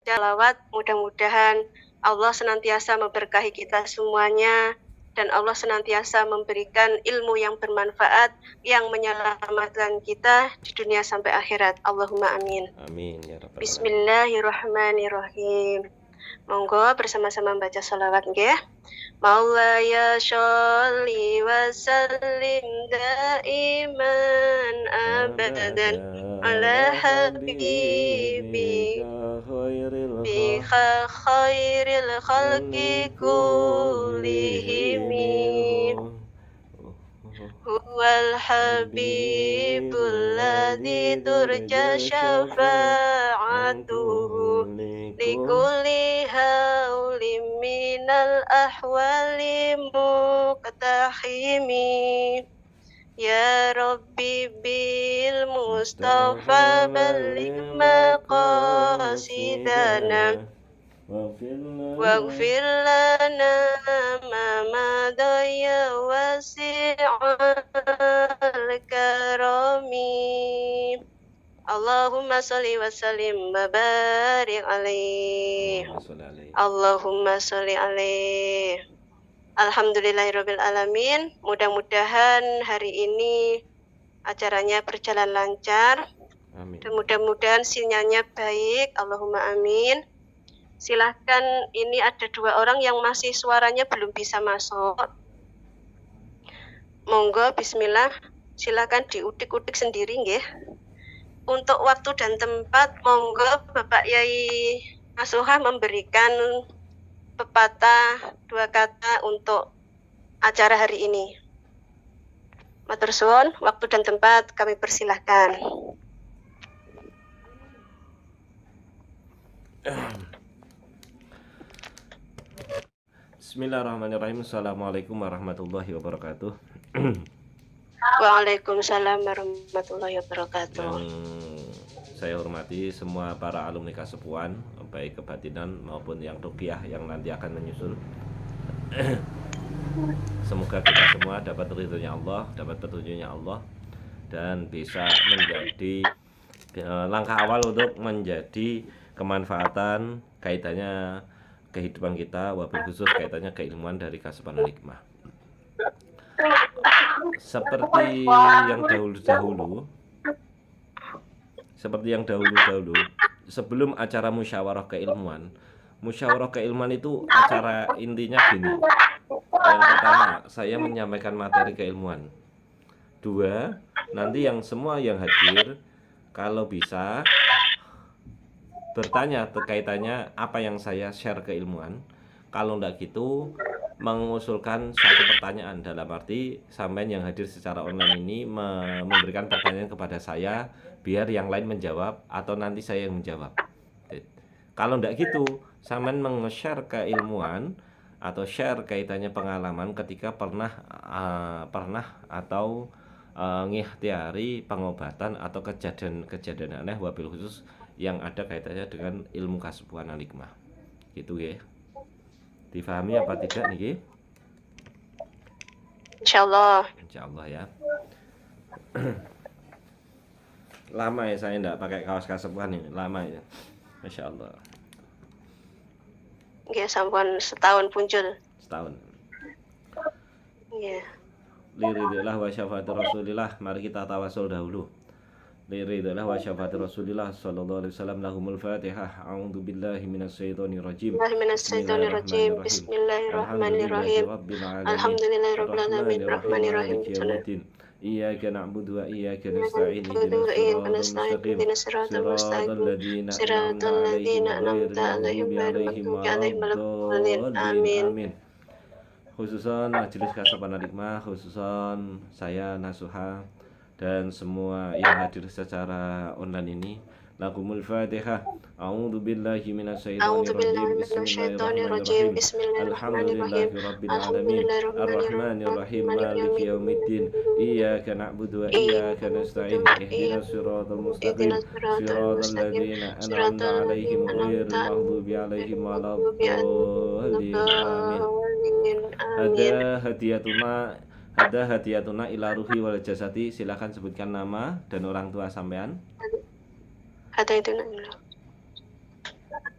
Salawat, mudah-mudahan Allah senantiasa memberkahi kita semuanya dan Allah senantiasa memberikan ilmu yang bermanfaat yang menyelamatkan kita di dunia sampai akhirat. Allahumma amin. Amin ya rabbal alamin. Bismillahirrahmanirrahim. Monggo bersama-sama membaca salawat nggih. Maulaya sholli wa sallim daiman abadan ala habibika khairil khalqi kullihim. Huwal habibul ladzi turja syafa'atuhu likulli haulim minal ahwali muqtahimi. Ya Rabbi bil Mustafa balligh maqasidana waghfir lana ma madaya wasi'al karami. Allahumma sholli wa sallim wa barik alaihi. Allahumma sholli alaihi. Alhamdulillahirabbil alamin. Mudah-mudahan hari ini acaranya berjalan lancar. Amin. Dan mudah-mudahan sinyalnya baik. Allahumma amin. Silahkan, ini ada 2 orang yang masih suaranya belum bisa masuk. Monggo bismillah, silahkan diudik-udik sendiri nggih. Untuk waktu dan tempat, monggo Bapak Yai Nasuha memberikan pepatah 2 kata untuk acara hari ini. Matur suwun, waktu dan tempat kami persilahkan. Bismillahirrahmanirrahim. Assalamualaikum warahmatullahi wabarakatuh. Waalaikumsalam warahmatullahi wabarakatuh. Yang saya hormati semua para alumni Kasepuan, baik kebatinan maupun yang ruqyah yang nanti akan menyusul. Semoga kita semua dapat ridhonya Allah, dapat petunjuknya Allah, dan bisa menjadi langkah awal untuk menjadi kemanfaatan kaitannya kehidupan kita, wabil khusus kaitannya keilmuan dari Kasepuan Al-Hikmah. Seperti yang dahulu, sebelum acara musyawarah keilmuan itu acara intinya gini. Yang pertama, saya menyampaikan materi keilmuan. 2, nanti yang semua yang hadir kalau bisa bertanya terkaitannya apa yang saya share keilmuan. Kalau enggak gitu, mengusulkan satu pertanyaan, dalam arti sampean yang hadir secara online ini memberikan pertanyaan kepada saya, biar yang lain menjawab atau nanti saya yang menjawab. Kalau enggak gitu, sampean meng-share keilmuan atau share kaitannya pengalaman ketika pernah atau ngikhtiari pengobatan atau kejadian aneh wabil khusus yang ada kaitannya dengan ilmu Kasepuan Al-Hikmah. Gitu ya. Difahami apa tidak nih? Insyaallah. Insyaallah ya. Lama ya saya enggak pakai kaos Kasepuan ini, lama ya. Masya Allah. Nggih, sampun setahun muncul. Setahun. Iya. Liridillah wa syafaati Rasulillah, mari kita tawasul dahulu. Liridillah wa syafaati Rasulillah sallallahu alaihi wasallam. Lahumul Fatihah. A'udzu billahi minasyaitonir rajim. Bismillahirrahmanirrahim. Alhamdulillahirabbil alamin. Rahmanirrahim. Iyyaka na'budu wa iyyaka nasta'in. Ihdinas siratal mustaqim. Siratal ladzina an'amta 'alaihim ghairil maghdubi 'alaihim. Amin. Khususan Majelis Kasepuan Al-Hikmah, khususan saya Nasuha dan semua yang hadir secara online ini. Lakumul Fatihah. A'udzu billahi minasyaitonir rajim. Bismillahirrahmanirrahim. Alhamdulillahirabbil alamin. Maliki yaumiddin. Iyyaka na'budu wa iyyaka nasta'in. Ihdinas siratal mustaqim. Siratal ladzina an'amta 'alaihim ghairil maghdubi 'alaihim waladdallin. Amin. Ada hadiyatuna ila ruhi wal jasadi. Silakan sebutkan nama dan orang tua sampean. Ada itu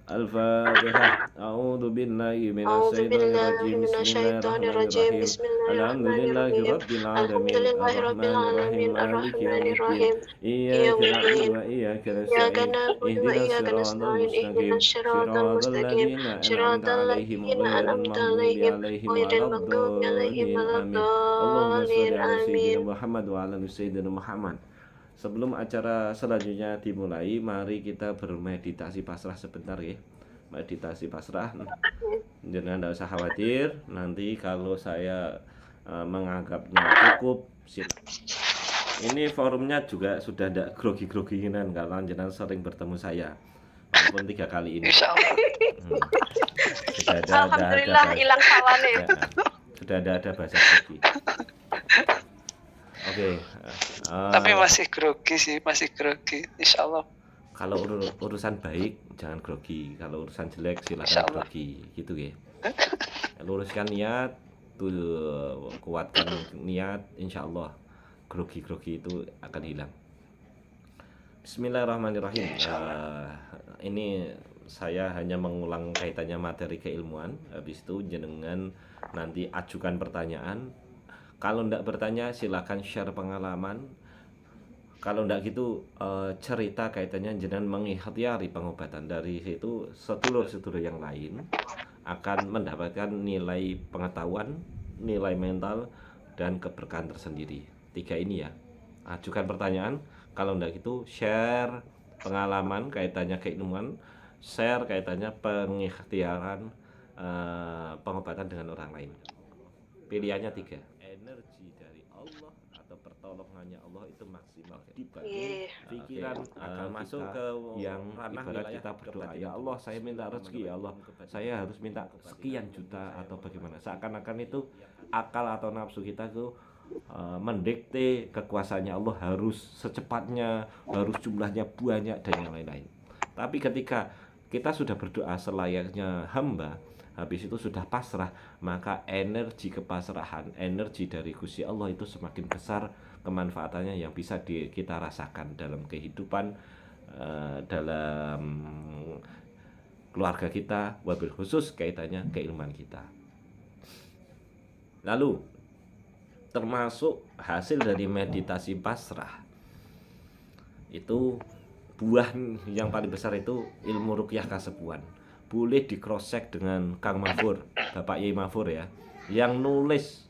Al-Fatihah. A'udzu billahi أعوذ minasyaitonir بالله rajim. من الشيطان الرجيم Bismillahirrahmanirrahim. بسم الله الرحمن Alhamdulillahi الرحيم rabbil الحمد alamin. لله رب Arrahmanir rahim. العالمين Maliki الرحمن yaumiddin. الرحيم يوم Iyyaka na'budu الدين wa iyyaka إياك nasta'in. نعبد Ihdinas وإياك siratal نستعين اهدنا mustaqim. الصراط Siratal المستقيم ladzina صراط an'amta 'alaihim الذين ghairil أنعمت maghdubi عليهم 'alaihim غير المغضوب عليهم waladdallin. ولا Amin. Allahumma الضالين shalli ala آمين. sayyidina Muhammad wa ala ali sayyidina Muhammad. Sebelum acara selanjutnya dimulai, mari kita bermeditasi pasrah sebentar ya. Meditasi pasrah. Jangan tidak usah khawatir. Nanti kalau saya menganggapnya cukup, ini forumnya juga sudah tidak grogi-groginan karena jenengan sering bertemu saya, walaupun 3 kali ini. Sudah Alhamdulillah hilang sawane. Sudah ada bahasa grogi. Oke. Tapi masih grogi sih, masih grogi. Insya Allah. Kalau urusan baik jangan grogi, kalau urusan jelek silakan grogi, gitu ya. Luruskan niat, tuh kuatkan niat, insya Allah grogi-grogi itu akan hilang. Bismillahirrahmanirrahim. Ini saya hanya mengulang kaitannya materi keilmuan. Habis itu jenengan nanti ajukan pertanyaan. Kalau ndak bertanya silakan share pengalaman. Kalau ndak gitu cerita kaitannya jenengan mengikhtiari pengobatan. Dari situ sedulur-sedulur yang lain akan mendapatkan nilai pengetahuan, nilai mental, dan keberkahan tersendiri. 3 ini ya. Ajukan pertanyaan. Kalau ndak gitu share pengalaman kaitannya keilmuan, share kaitannya pengikhtiaran pengobatan dengan orang lain. Pilihannya 3. Energi dari Allah atau pertolongannya Allah itu maksimal dibagi pikiran akan masuk ke yang ibarat kita berdoa, ya Allah saya minta rezeki, ya Allah saya harus minta sekian juta atau bagaimana. Seakan-akan itu akal atau nafsu kita tuh mendikte kekuasaannya Allah harus secepatnya, harus jumlahnya banyak dan yang lain-lain. Tapi ketika kita sudah berdoa selayaknya hamba, habis itu sudah pasrah, maka energi kepasrahan, energi dari Gusti Allah itu semakin besar kemanfaatannya yang bisa kita rasakan dalam kehidupan, dalam keluarga kita, wabil khusus kaitannya keilmuan kita. Lalu termasuk hasil dari meditasi pasrah itu, buah yang paling besar itu ilmu ruqyah kasepuan. Boleh di cross check dengan Kang Mahfur, Bapak Yai Mahfur ya, yang nulis.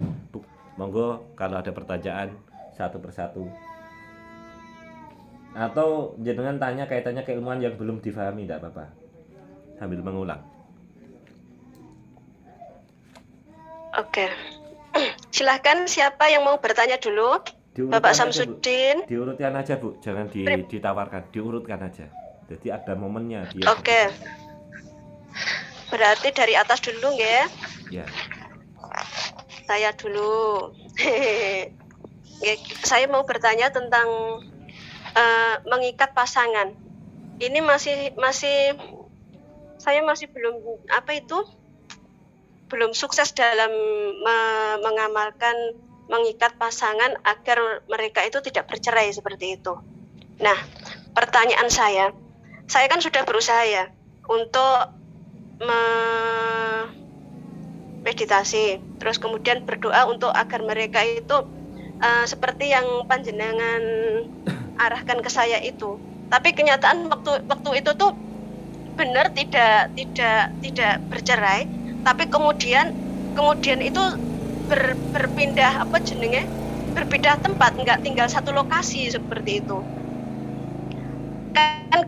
Monggo kalau ada pertanyaan satu persatu, atau jenengan tanya kaitannya keilmuan yang belum difahami, tidak apa-apa, sambil mengulang. Oke. Silahkan siapa yang mau bertanya dulu? Bapak Samsudin. Diurutkan aja Bu, jangan ditawarkan, diurutkan aja. Jadi ada momennya dia. Oke. Berarti dari atas dulu ya? Ya. Saya dulu. Saya mau bertanya tentang mengikat pasangan. Ini saya masih belum belum sukses dalam mengamalkan mengikat pasangan agar mereka itu tidak bercerai seperti itu. Nah, pertanyaan saya kan sudah berusaha ya untuk meditasi, terus kemudian berdoa untuk agar mereka itu seperti yang panjenengan arahkan ke saya itu. Tapi kenyataan waktu itu tuh benar tidak bercerai, tapi kemudian itu berpindah berpindah tempat, nggak tinggal satu lokasi seperti itu. Kan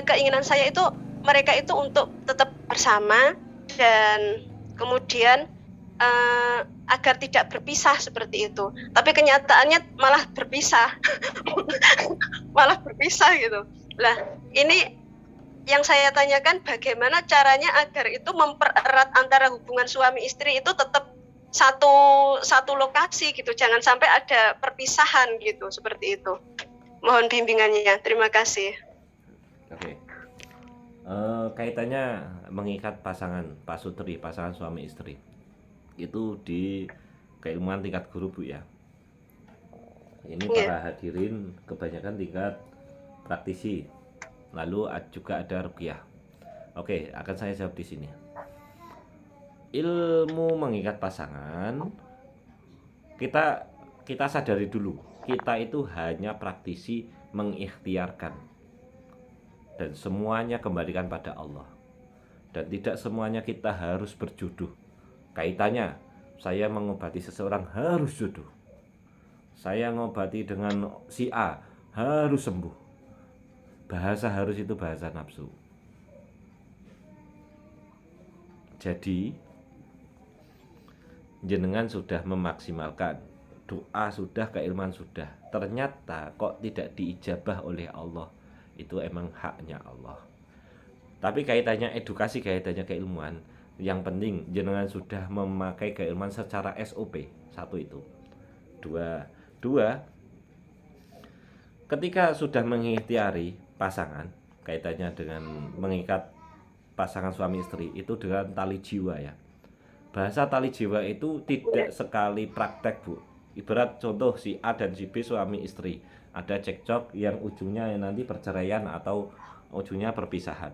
keinginan saya itu mereka itu untuk tetap bersama dan kemudian agar tidak berpisah seperti itu. Tapi kenyataannya malah berpisah. Malah berpisah gitu. Lah, ini yang saya tanyakan, bagaimana caranya agar itu mempererat antara hubungan suami istri itu tetap satu lokasi gitu. Jangan sampai ada perpisahan gitu, seperti itu. Mohon bimbingannya. Terima kasih. Oke. Kaitannya mengikat pasangan pasutri, pasangan suami istri itu di keilmuan tingkat guru Bu ya. Ini para hadirin kebanyakan tingkat praktisi, lalu juga ada ruqyah. Oke, akan saya jawab di sini. Ilmu mengikat pasangan, kita sadari dulu, kita itu hanya praktisi mengikhtiarkan, dan semuanya kembalikan pada Allah. Dan tidak semuanya kita harus berjodoh. Kaitannya, saya mengobati seseorang harus jodoh. Saya ngobati dengan si A harus sembuh. Bahasa harus itu bahasa nafsu. Jadi jenengan sudah memaksimalkan, doa sudah, keilmuan sudah, ternyata kok tidak diijabah oleh Allah. Itu emang haknya Allah. Tapi kaitannya edukasi, kaitannya keilmuan, yang penting jenengan sudah memakai keilmuan secara SOP. Satu itu. Dua, ketika sudah mengikhtiari pasangan, kaitannya dengan mengikat pasangan suami istri itu dengan tali jiwa ya. Bahasa tali jiwa itu tidak sekali praktek, Bu. Ibarat contoh si A dan si B suami istri, ada cekcok yang ujungnya nanti perceraian atau ujungnya perpisahan.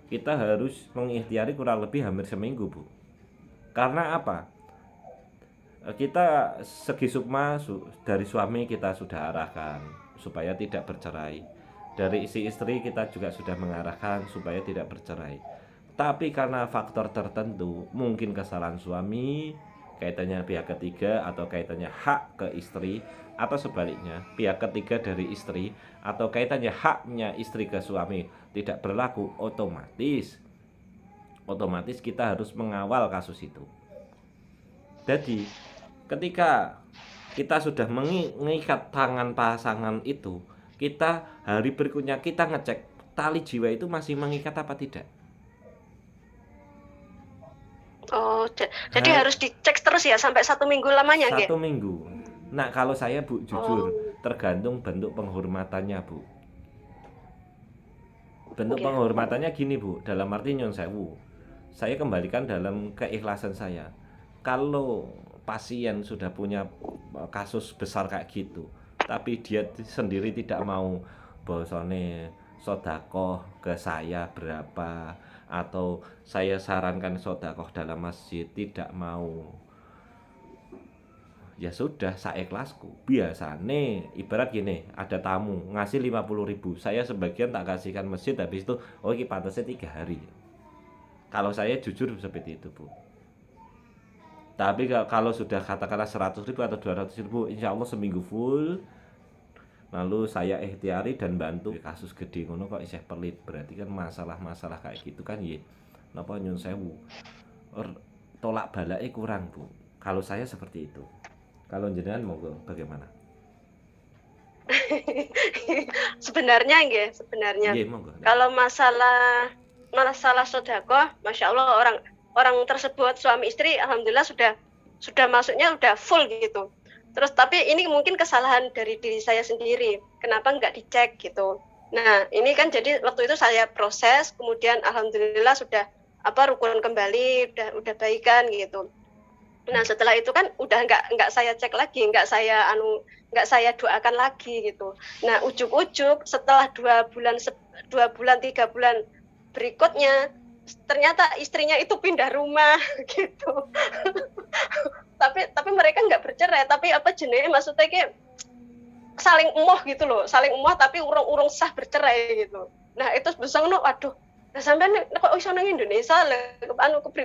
Kita harus mengikhtiari kurang lebih hampir seminggu, Bu. Karena apa? Kita segi sukma dari suami kita sudah arahkan supaya tidak bercerai. Dari isi istri kita juga sudah mengarahkan supaya tidak bercerai. Tapi karena faktor tertentu, mungkin kesalahan suami, kaitannya pihak ketiga atau kaitannya hak ke istri, atau sebaliknya pihak ketiga dari istri atau kaitannya haknya istri ke suami tidak berlaku, otomatis kita harus mengawal kasus itu. Jadi ketika kita sudah mengikat tangan pasangan itu, kita hari berikutnya kita ngecek tali jiwa itu masih mengikat apa tidak. Oh, jadi harus dicek terus ya sampai 1 minggu lamanya, nggih? 1 minggu. Nah, kalau saya, Bu, jujur, tergantung bentuk penghormatannya, Bu. Bentuk penghormatannya gini, Bu, dalam arti nyun sewu, saya kembalikan dalam keikhlasan saya. Kalau pasien sudah punya kasus besar kayak gitu, tapi dia sendiri tidak mau bosone sodakoh ke saya berapa, atau saya sarankan sodakoh dalam masjid tidak mau, ya sudah, saya ikhlasku. Biasane ibarat gini, ada tamu ngasih 50.000, saya sebagian tak kasihkan masjid, habis itu oh ini pantasnya 3 hari. Kalau saya jujur seperti itu, Bu. Tapi kalau sudah katakanlah 100.000 atau 200.000, insya Allah seminggu full. Lalu saya ikhtiari dan bantu. Kasus gede ngono kok isih pelit, berarti kan masalah-masalah kayak gitu kan ya napa nyun sewu, tolak balake kurang, Bu. Kalau saya seperti itu. Kalau jenengan monggo bagaimana? Sebenarnya Monggo. kalau masalah sedekah, masya Allah, orang tersebut suami istri alhamdulillah sudah masuknya udah full gitu. Terus tapi ini mungkin kesalahan dari diri saya sendiri, kenapa nggak dicek gitu. Nah ini kan jadi waktu itu saya proses, kemudian alhamdulillah sudah rukun kembali, udah baikan gitu. Nah setelah itu kan udah nggak saya cek lagi, nggak saya doakan lagi gitu. Nah ujuk-ujuk setelah 2 bulan 3 bulan berikutnya ternyata istrinya itu pindah rumah gitu. tapi mereka nggak bercerai, tapi maksudnya kayak saling emoh gitu loh, tapi urung sah bercerai gitu. Nah itu besang waduh, nah sampean kok iso nang Indonesia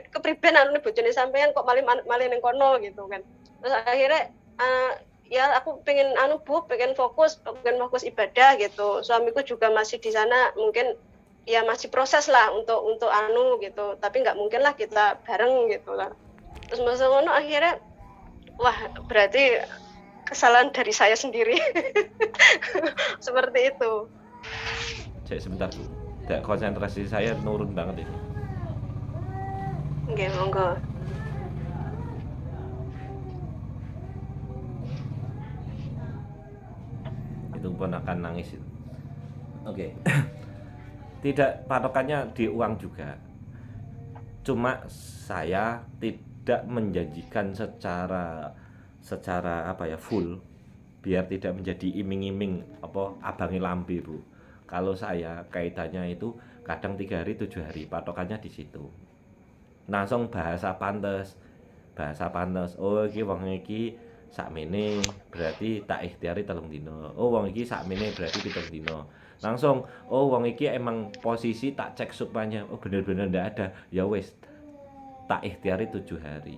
kepriben bojone sampean kok malih ning kono gitu kan. Terus akhirnya ya aku pengen pengen fokus ibadah gitu. Suamiku juga masih di sana, mungkin ya masih proses lah untuk gitu, tapi nggak mungkin lah kita bareng gitu lah. Terus masa ngono akhirnya wah berarti kesalahan dari saya sendiri. Seperti itu. Cek sebentar, Bu. Konsentrasi saya nurun banget ini. Oke, monggo. Itu pun akan nangis itu. Oke. Tidak, patokannya di uang juga. Cuma saya tidak menjanjikan secara full, biar tidak menjadi iming-iming abangi lambe, Bu. Kalau saya kaitannya itu kadang 3 hari 7 hari, patokannya di situ. Langsung bahasa pantes. Oh iki wong iki sakmene berarti tak ikhtiari 3 dina. Oh wong iki sakmene berarti 7 dina. Langsung oh wong iki emang posisi tak cek supaya oh bener-bener ndak ada. Ya wis tak ikhtiari 7 hari.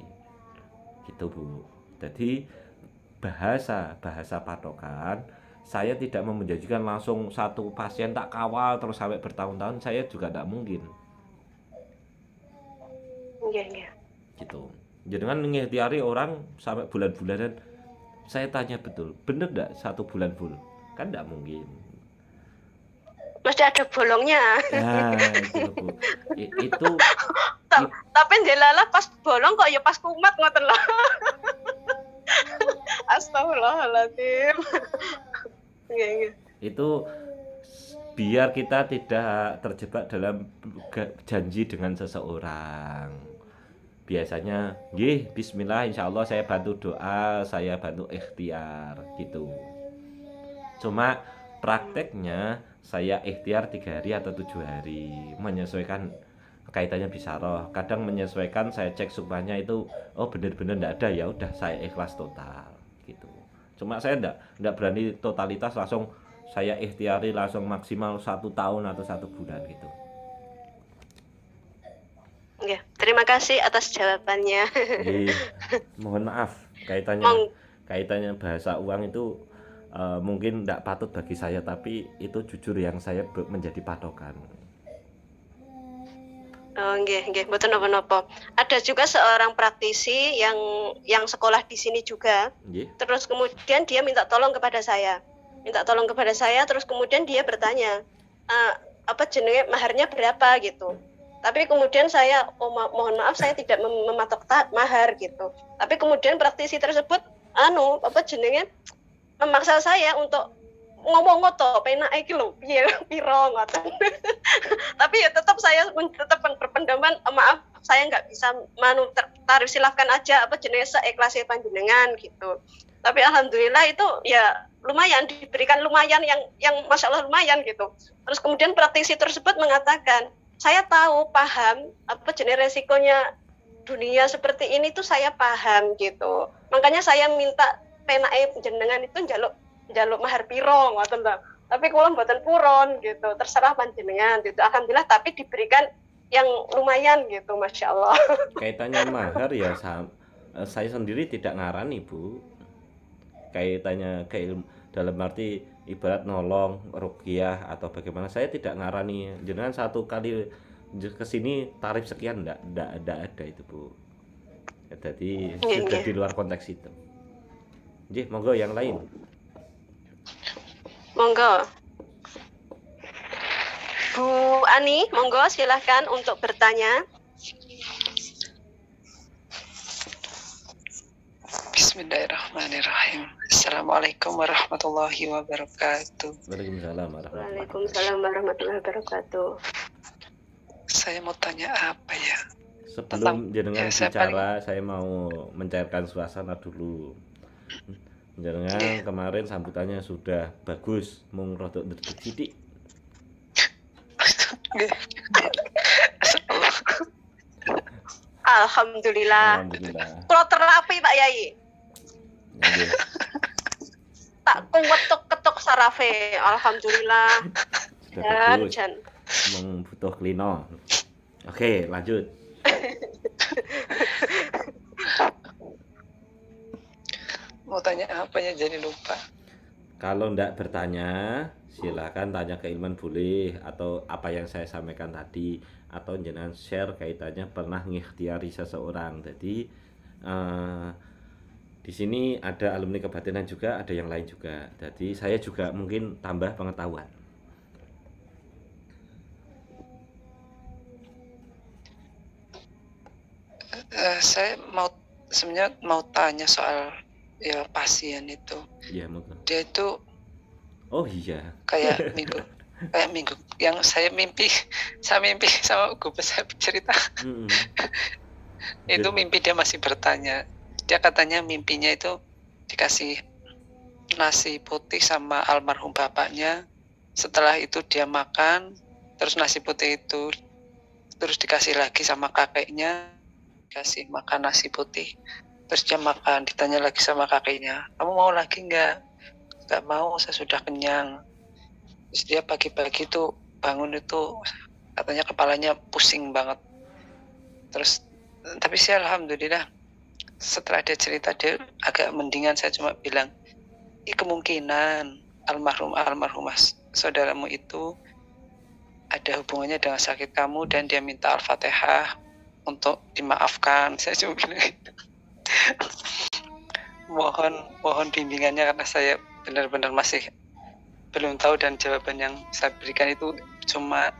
Gitu Bu. Jadi bahasa patokan saya tidak mau menjanjikan langsung satu pasien tak kawal terus sampai bertahun-tahun, saya juga tidak mungkin. Iya. Gitu. Jangan mengikhtiari orang sampai bulan-bulanan. Saya tanya betul, bener enggak 1 bulan full? Kan enggak mungkin. Mesti ada bolongnya. Nah, itu Bu. Itu Tapi ndelala pas bolong kok ya pas kumat ngoten lho. Astagfirullahaladzim. Iya. Itu biar kita tidak terjebak dalam janji dengan seseorang. Biasanya, nggih, bismillah, insya Allah saya bantu doa, saya bantu ikhtiar, gitu. Cuma prakteknya saya ikhtiar 3 hari atau 7 hari, menyesuaikan kaitannya bisaroh. Kadang menyesuaikan, saya cek supaya itu, oh benar-benar enggak ada, ya udah saya ikhlas total, gitu. Cuma saya enggak berani totalitas langsung saya ikhtiari langsung maksimal 1 tahun atau 1 bulan gitu. Ya, terima kasih atas jawabannya. Mohon maaf kaitannya bahasa uang itu mungkin tidak patut bagi saya, tapi itu jujur yang saya menjadi patokan. Oh, nggih, mboten napa-napa. Ada juga seorang praktisi yang sekolah di sini juga. Terus kemudian dia minta tolong kepada saya. Terus kemudian dia bertanya, apa jenenge maharnya berapa gitu. Tapi kemudian saya, mohon maaf saya tidak mematok mahar gitu. Tapi kemudian praktisi tersebut, apa jenenge memaksa saya untuk ngomong ngoto, penake iki lho, piye piro ngoten. Tapi ya saya tetap berpendapat, maaf saya nggak bisa tarif silahkan aja apa jenenge seikhlasnya panjenengan gitu. Tapi alhamdulillah itu ya lumayan diberikan lumayan yang masya Allah lumayan gitu. Terus kemudian praktisi tersebut mengatakan, saya paham apa jenis resikonya dunia seperti ini tuh saya paham gitu. Makanya saya minta penake jenengan itu njaluk mahar piro ngoten lho. Tapi kula mboten purun gitu. Terserah panjenengan gitu. Alhamdulillah tapi diberikan yang lumayan gitu, masya Allah. Kaitannya mahar ya saya sendiri tidak ngarani Bu. Kaitannya dalam arti ibarat nolong, ruqyah atau bagaimana, saya tidak ngarani jenengan 1 kali kesini tarif sekian, enggak ada itu Bu. Jadi sudah di luar konteks itu. Nggih, monggo yang lain. Monggo. Bu Ani, monggo silahkan untuk bertanya. Bismillahirrahmanirrahim. Assalamualaikum warahmatullahi wabarakatuh. Waalaikumsalam warahmatullahi wabarakatuh. Saya mau tanya apa ya? Sebelum jenengan bicara, saya mau mencairkan suasana dulu. Jenengan kemarin sambutannya sudah bagus, mung rodok ndedeg sithik. Alhamdulillah. Kalau terapi Pak Yai. Tak ketuk sarafe. Alhamdulillah. Jan. Butuh klino. Oke, lanjut. Mau tanya apa ya, jadi lupa. Kalau ndak bertanya, silakan tanya ke Ilman boleh, atau apa yang saya sampaikan tadi, atau jangan share kaitannya pernah ngikhtiari seseorang. Jadi di sini ada alumni kebatinan juga, ada yang lain juga. Jadi saya juga mungkin tambah pengetahuan. Saya sebenarnya mau tanya soal ya pasien itu. Iya, mungkin. Dia itu kayak minggu yang saya mimpi sama guru saya cerita. Itu mimpi dia masih bertanya. Dia katanya mimpinya itu dikasih nasi putih sama almarhum bapaknya. Setelah itu dia makan, terus nasi putih itu terus dikasih lagi sama kakeknya, dikasih makan nasi putih, terus dia makan, ditanya lagi sama kakeknya, kamu mau lagi nggak mau, saya sudah kenyang. Terus dia pagi-pagi tuh bangun itu katanya kepalanya pusing banget. Terus tapi sih alhamdulillah setelah dia cerita dia agak mendingan. Saya cuma bilang, kemungkinan almarhumah saudaramu itu ada hubungannya dengan sakit kamu dan dia minta Al-Fatihah untuk dimaafkan. Saya cuma bilang gitu. mohon bimbingannya karena saya benar-benar masih belum tahu, dan jawaban yang saya berikan itu cuma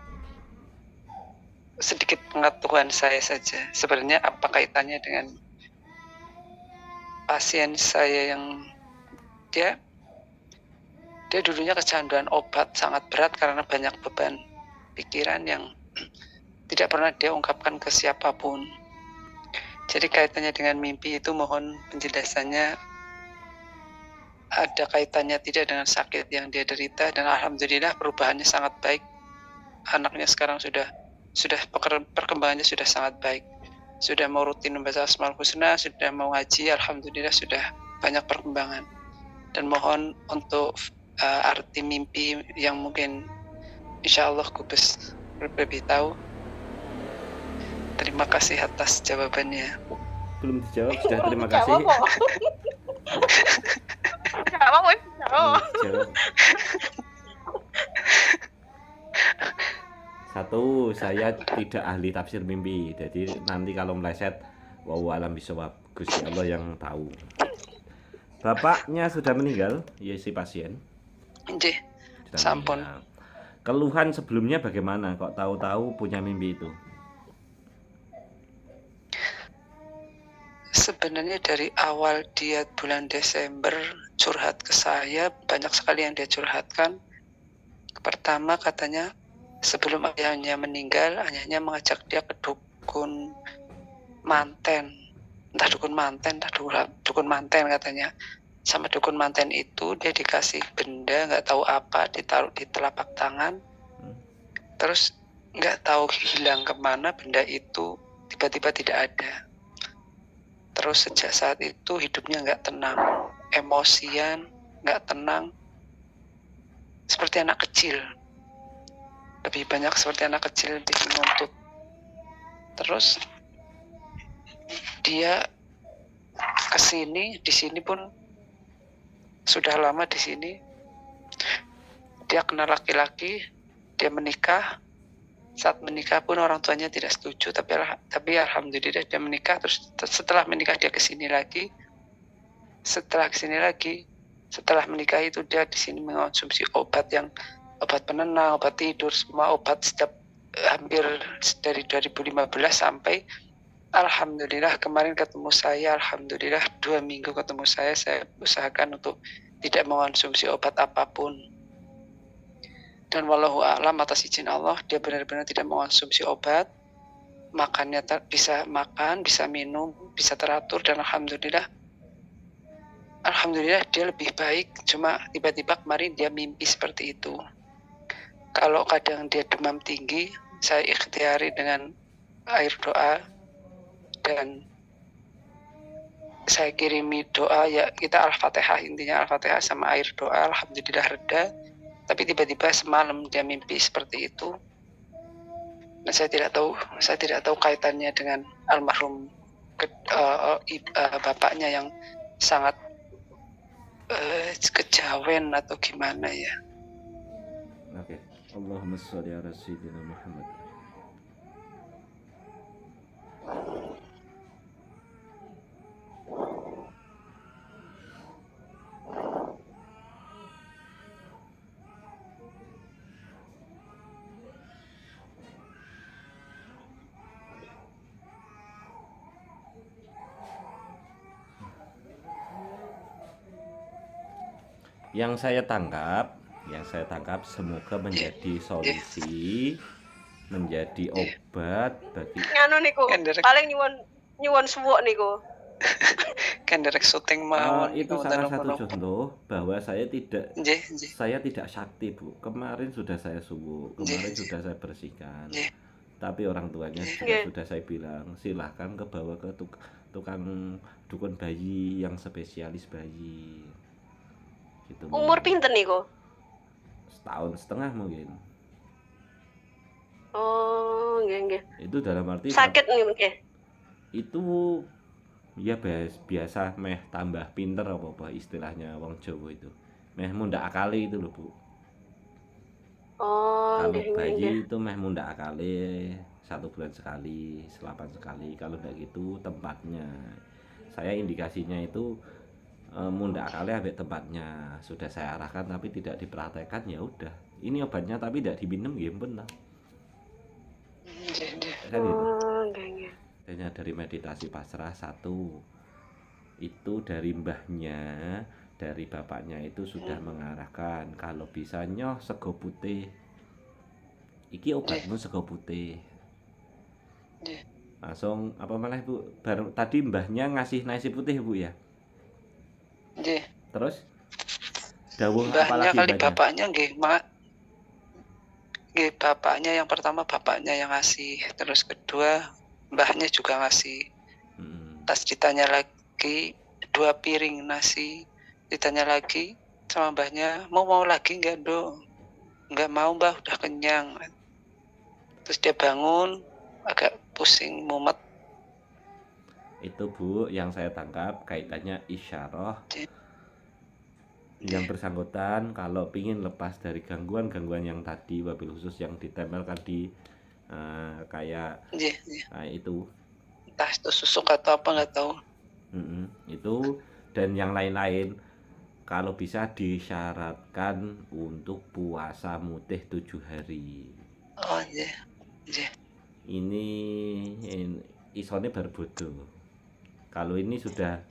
sedikit pengetahuan saya saja. Sebenarnya apa kaitannya dengan pasien saya yang dia dulunya kecanduan obat sangat berat karena banyak beban pikiran yang tidak pernah dia ungkapkan ke siapapun. Jadi kaitannya dengan mimpi itu mohon penjelasannya, ada kaitannya tidak dengan sakit yang dia derita, dan alhamdulillah perubahannya sangat baik. Anaknya sekarang sudah perkembangannya sudah sangat baik. Sudah mau rutin membaca Asmaul Husna, sudah mau ngaji, alhamdulillah sudah banyak perkembangan. Dan mohon untuk arti mimpi yang mungkin insya Allah Kubes lebih tahu. Terima kasih atas jawabannya. Belum dijawab sudah terima kasih. Dijawab. Satu, saya tidak ahli tafsir mimpi, jadi nanti kalau meleset wallahu alam bisawab, Gusti Allah yang tahu. Bapaknya sudah meninggal, ya si pasien. Nggih, sampun. Keluhan sebelumnya bagaimana? Kok tahu-tahu punya mimpi itu? Sebenarnya dari awal dia bulan Desember curhat ke saya, banyak sekali yang dia curhatkan. Pertama katanya sebelum ayahnya meninggal, ayahnya mengajak dia ke dukun manten. Entah dukun manten katanya. Sama dukun manten itu dia dikasih benda nggak tahu apa, ditaruh di telapak tangan, terus nggak tahu hilang kemana benda itu, tiba-tiba tidak ada. Terus sejak saat itu hidupnya nggak tenang, emosian, nggak tenang, seperti anak kecil, lebih banyak seperti anak kecil, lebih menuntut. Terus dia kesini, di sini pun sudah lama di sini. Dia kenal laki-laki, dia menikah. Saat menikah pun orang tuanya tidak setuju, tapi alhamdulillah dia menikah. Terus setelah menikah dia kesini lagi. Setelah menikah itu dia di sini mengonsumsi obat penenang, obat tidur, semua obat setiap hampir dari 2015 sampai alhamdulillah kemarin ketemu saya, alhamdulillah 2 minggu ketemu saya usahakan untuk tidak mengonsumsi obat apapun. Dan wallahu a'lam atas izin Allah, dia benar-benar tidak mengonsumsi obat. Makannya bisa makan, bisa minum, bisa teratur, dan alhamdulillah dia lebih baik. Cuma tiba-tiba kemarin dia mimpi seperti itu. Kalau kadang dia demam tinggi, saya ikhtiari dengan air doa, dan saya kirimi doa, ya kita Al-Fatihah, intinya Al-Fatihah sama air doa, alhamdulillah reda. Tapi tiba-tiba semalam dia mimpi seperti itu. Nah, saya tidak tahu kaitannya dengan almarhum bapaknya yang sangat kejawen atau gimana ya. Oke. Allahumma sholli ala sayyidina Muhammad. Yang saya tangkap semoga menjadi solusi, menjadi obat bagi Nganu niku, paling nyuwun suwuk niku. Kan derek syuting mawon Itu niku salah wonten satu napa-napa. contoh bahwa Nggih, nggih, saya tidak sakti, Bu. Kemarin sudah saya subuh, nggih, kemarin nggih, sudah saya bersihkan. nggih, Tapi orang tuanya nggih. juga sudah saya bilang, silahkan ke bawah ke tukang dukun bayi yang spesialis bayi. Gitu, Bu. Umur pinten niku? Setahun setengah mungkin. Oh, nggih. Itu dalam arti Sakit nggih. itu ya biasa meh tambah pinter apa istilahnya wong Jawa itu. Meh mundak akali itu loh, Bu. Oh, Kalau nggih. bayi itu meh mundak akali 1 bulan sekali, 8 sekali. Kalau enggak gitu tempatnya. Saya indikasinya itu mundak akali ambek tempatnya. Sudah saya arahkan tapi tidak diperhatikan, ya udah. Ini obatnya tapi tidak diminum ya benar. Nggih, nggih. Kan itu. Oh, nggih. Hanya dari meditasi pasrah 1. Itu dari mbahnya, dari bapaknya itu sudah mengarahkan kalau bisa nyoh sego putih. Iki obatmu sego putih. Nggih. Langsung apa malah Bu? Baru tadi mbahnya ngasih nasi putih Bu ya. Nggih. Terus dawuh Mbahnya apalagi kali mbahnya? bapaknya nggih, nggih bapaknya yang pertama bapaknya yang ngasih, terus kedua mbahnya juga ngasih. Pas ditanya lagi 2 piring nasi, ditanya lagi sama mbahnya, mau lagi nggak dong? Nggak mau Mbah, udah kenyang. Terus dia bangun agak pusing mumet. Itu Bu yang saya tangkap kaitannya isyarah. Yang bersangkutan kalau ingin lepas dari gangguan-gangguan yang tadi, wabil khusus yang ditempelkan di kayak itu entah itu susuk atau apa nggak tahu. Itu dan yang lain-lain, kalau bisa disyaratkan untuk puasa mutih 7 hari. Oh iya. Ini isone berbodo. Kalau ini sudah,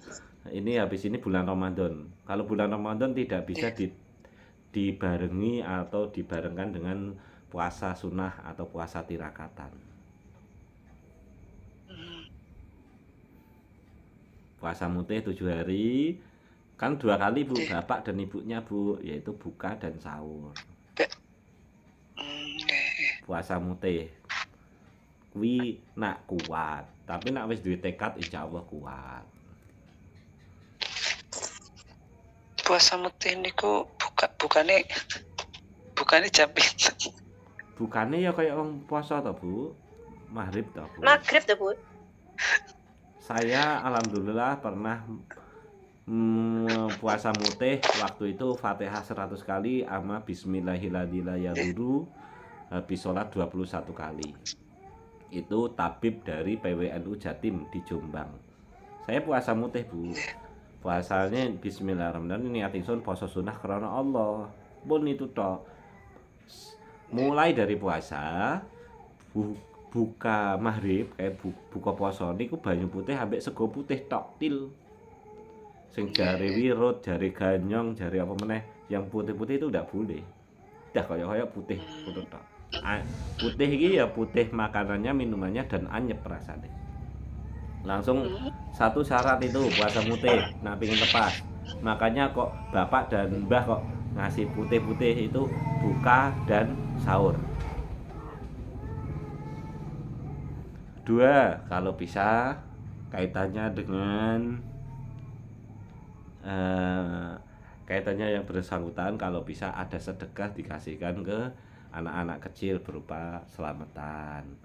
ini habis ini bulan Ramadan. Kalau bulan Ramadan tidak bisa dibarengi atau dibarengkan dengan puasa sunnah atau puasa tirakatan. Puasa mutih 7 hari kan 2 kali Bu, bapak dan ibunya Bu, yaitu buka dan sahur. Puasa mutih kuwi nak kuat, tapi nak wis duwe tekad insyaallah kuat. Puasa mutih niku bukane jam pinten? Bukane ya kayak wong puasa to Bu, maghrib to Bu. Maghrib to Bu. Saya alhamdulillah pernah puasa mutih waktu itu Fatihah 100 kali sama Bismillahirrahmanirrahim, habis sholat 21 kali. Itu tabib dari PWNU Jatim di Jombang. Saya puasa mutih Bu. Puasanya Bismillahirrahmanirrahim, niat ingsun poso sunah karena Allah. Pun itu toh. Mulai dari puasa buka maghrib kayak buka puasa niku banyu putih ambek sego putih tok til. Sing jare wirut, jare ganyong, jare apa meneh yang putih-putih itu udah boleh. Dah kayak putih tok. Putih iki ya putih makanannya, minumannya dan anyep rasanya. Langsung satu syarat itu puasa mutih. Nah pingin lepas, makanya kok bapak dan mbah kok ngasih putih-putih itu buka dan sahur. 2, kalau bisa kaitannya dengan kaitannya yang bersangkutan, kalau bisa ada sedekah dikasihkan ke anak-anak kecil berupa selamatan.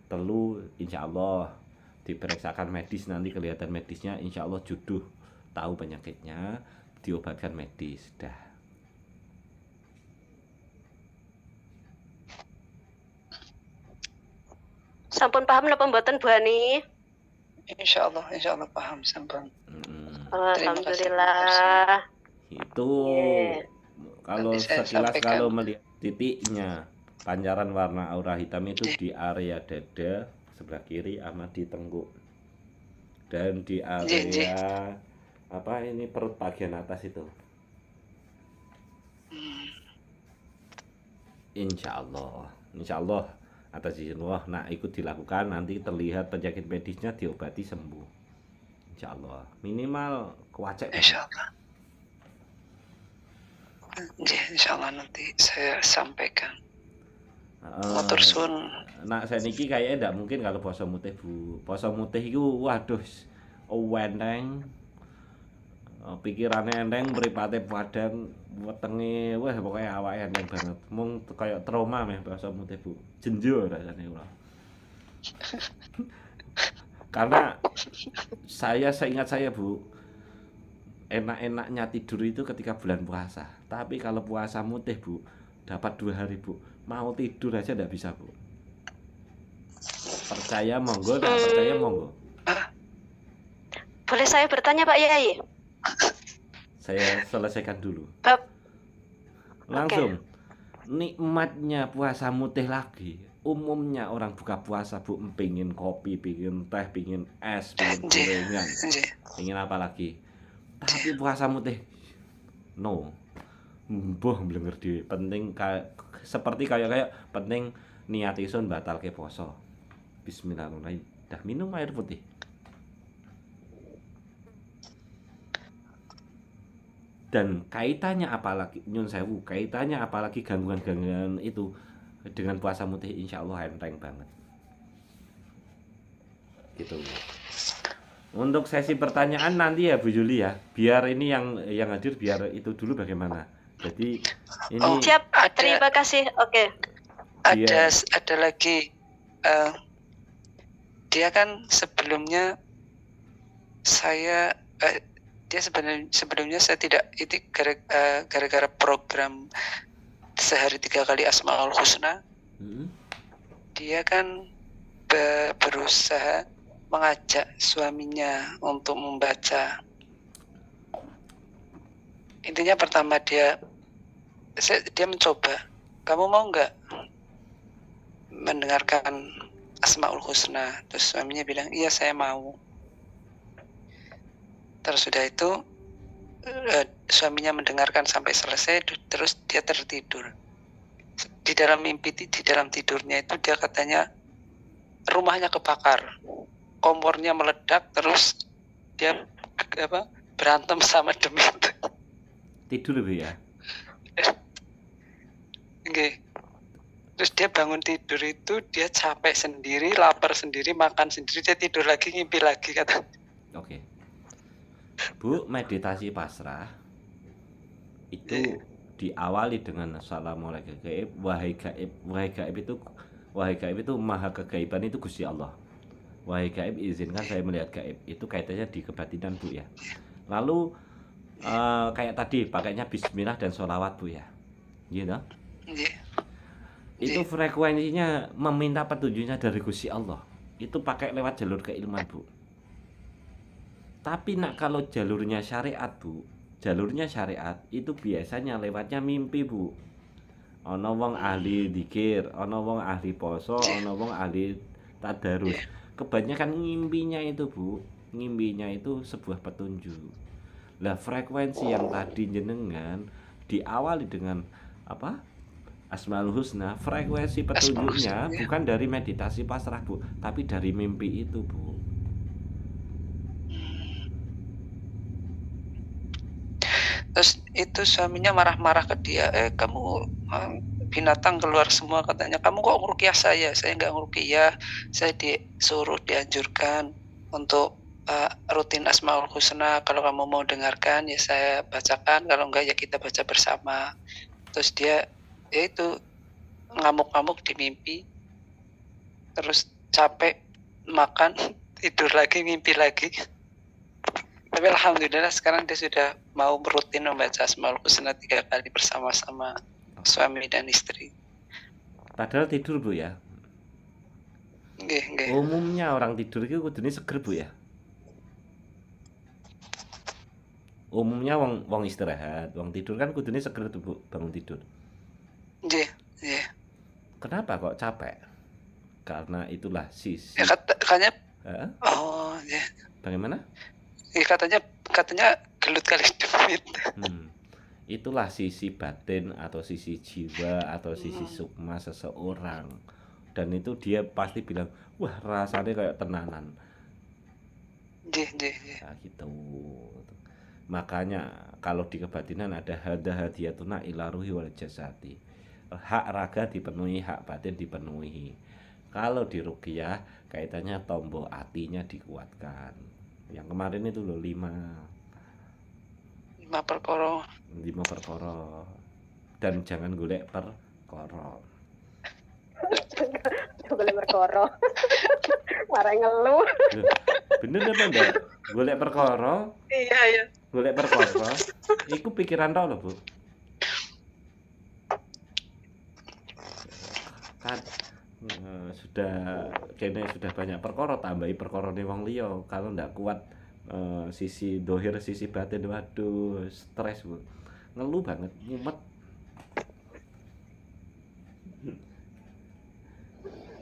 Perlu insya Allah diperiksakan medis, nanti kelihatan medisnya insya Allah jodoh, tahu penyakitnya, diobatkan medis dah. Sampun paham napa mboten Bu Ani? Insya Allah paham sampun. Alhamdulillah. Itu kalau sekilas kalau melihat titiknya pancaran warna aura hitam itu di area dada sebelah kiri sama di tengguk dan di area apa ini perut bagian atas itu. Insya Allah atas izin Allah, nah ikut dilakukan, nanti terlihat penyakit medisnya diobati sembuh. Insyaallah. Minimal kuacek. Insyaallah. Insyaallah nanti saya sampaikan. Matur suwun. Nak seniki kayaknya ndak mungkin kalau poso mutih, Bu. Poso mutih iku waduh enteng. Pikirane enteng, mripate padang, wetenge wah pokoke awake enteng banget. Mung kaya trauma meh poso mutih, Bu. Jenjo rasane kula. Karena seingat saya, Bu, enak-enaknya tidur itu ketika bulan puasa. Tapi kalau puasa mutih, Bu, dapat 2 hari, Bu. Mau tidur aja ndak bisa, Bu. Percaya monggo, tak percaya monggo. Boleh saya bertanya Pak Yai? Saya selesaikan dulu. Bab Langsung. Nikmatnya puasa mutih lagi. Umumnya orang buka puasa, Bu, pingin kopi, pingin teh, pingin es, pingin gorengan, pingin apa lagi. Tapi puasa mutih no. Mbah blenger dhewe. Penting seperti kayak penting niat isun batalke poso. Bismillahirrahmanirrahim. Dah minum air putih. Dan kaitannya apalagi nyun sewu, kaitannya apalagi gangguan-gangguan itu dengan puasa mutih, insya Allah enteng banget. Gitu. Untuk sesi pertanyaan nanti ya Bu Juli ya, biar ini yang hadir biar itu dulu bagaimana. Jadi ini siap, terima kasih. Oke. Ada lagi, dia kan sebelumnya sebelumnya saya tidak, itu gara-gara program sehari 3 kali Asmaul Husna, dia kan berusaha mengajak suaminya untuk membaca. Intinya pertama dia mencoba, kamu mau nggak mendengarkan Asmaul Husna? Terus suaminya bilang, iya saya mau. Terus sudah itu suaminya mendengarkan sampai selesai, terus dia tertidur. Di dalam tidurnya itu dia katanya rumahnya kebakar, kompornya meledak, terus dia berantem sama demit. Tidur Bu ya? Okay. Terus dia bangun tidur itu dia capek sendiri, lapar sendiri, makan sendiri, dia tidur lagi, ngimpi lagi katanya. Oke. Bu, meditasi pasrah itu diawali dengan assalamualaikum gaib, wahai gaib. Wahai gaib itu maha kegaiban itu Gusti Allah. Wahai gaib, izinkan saya melihat gaib. Itu kaitannya di kebatinan Bu ya. Lalu kayak tadi pakainya bismillah dan sholawat Bu ya. Gitu. Itu frekuensinya meminta petunjuknya dari Gusti Allah. Itu pakai lewat jalur keilmuan Bu. Tapi kalau jalurnya syariat Bu, jalurnya syariat itu biasanya lewatnya mimpi Bu. Ono wong ahli dzikir, ono wong ahli poso, ono wong ahli tadarus. Kebanyakan ngimpinya itu Bu, ngimpinya itu sebuah petunjuk. Lah frekuensi yang tadi jenengan diawali dengan apa? Asmaul Husna, frekuensi petunjuknya bukan dari meditasi pasrah Bu, tapi dari mimpi itu Bu. Terus itu suaminya marah-marah ke dia, kamu binatang keluar semua katanya, kamu kok ngeruqyah saya nggak ngeruqyah, saya dianjurkan untuk rutin Asmaul Husna, kalau kamu mau dengarkan ya saya bacakan, kalau enggak ya kita baca bersama. Terus dia itu ngamuk-ngamuk di mimpi, terus capek makan, tidur lagi, mimpi lagi. Tapi alhamdulillah sekarang dia sudah mau rutin membaca Asmaul Husna 3 kali bersama-sama suami dan istri. Padahal tidur Bu ya. Nggih. Umumnya orang tidur itu kudune seger Bu ya. Umumnya wong istirahat, wong tidur kan kudune seger tuh Bu, bangun tidur. Nggih. Kenapa kok capek? Karena itulah sisi. Ya katanya. Oh, ya. Bagaimana? Ya katanya gelut kali demit. Itulah sisi batin atau sisi jiwa atau sisi sukma seseorang. Dan itu dia pasti bilang, wah rasanya kayak tenanan. Nah, gitu. Makanya kalau di kebatinan ada hadiyatuna ila ruhi wal jasadi. Hak raga dipenuhi, hak batin dipenuhi. Kalau di ruqyah kaitannya tombol hatinya dikuatkan. Yang kemarin itu loh 5 perkara. 5 perkara. Dan jangan golek perkara. Boleh berkoro. Marah ngeluh. Loh, bener apa enggak? Golek perkara, Iya. golek perkara. Iku pikiran tok lho, Bu. Kan sudah banyak perkara, tambahi perkara ning wong liya. Kalau ndak kuat sisi dohir, sisi batin, waduh, stres, Bu. Ngeluh banget, mumet.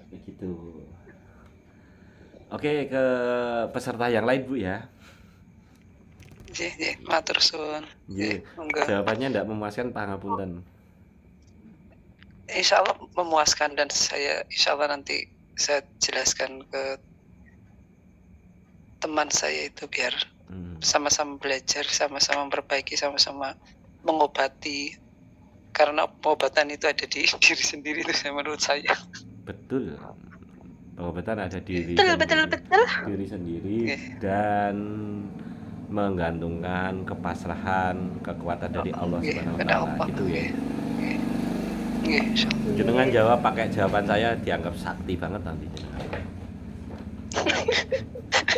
Begitu. Oke, ke peserta yang lain, Bu ya. Nggih, matur suwun. Nggih. Monggo. Jawabannya ndak memuaskan, pangapunten. Insya Allah memuaskan, dan saya insya Allah nanti saya jelaskan ke teman saya itu biar sama-sama belajar, sama-sama memperbaiki, sama-sama mengobati, karena pengobatan itu ada di diri sendiri itu menurut saya. Betul. Pengobatan ada di Betul. diri sendiri dan menggantungkan kepasrahan, kekuatan dari Allah Subhanahu wa taala. Gitu ya. Jenengan jawab pakai jawaban saya dianggap sakti banget nanti.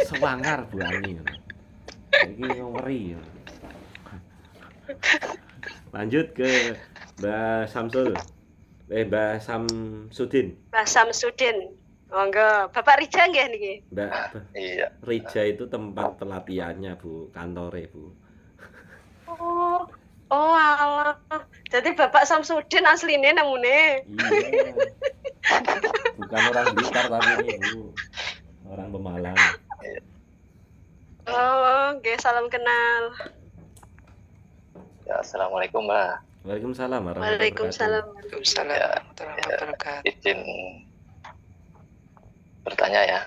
Sewangar Bu Ani. Ini ngeri. Lanjut ke Mbak Samsul. Mbak Samsudin. Mbak Samsudin. Monggo, Bapak Rija nggih niki? Mbak Iya. Rija itu tempat pelatihannya, Bu, kantore, Bu. Oh alah. Jadi Bapak Samsudin asline namune. Iya. Bukan orang Blitar tapi ini, Bu. Orang Pemalang. Oh, nggih, salam kenal. Ya, assalamualaikum Mbak. Waalaikumsalam warahmatullahi wabarakatuh. Waalaikumsalam. Waalaikumsalam warahmatullahi wabarakatuh. Izin bertanya ya.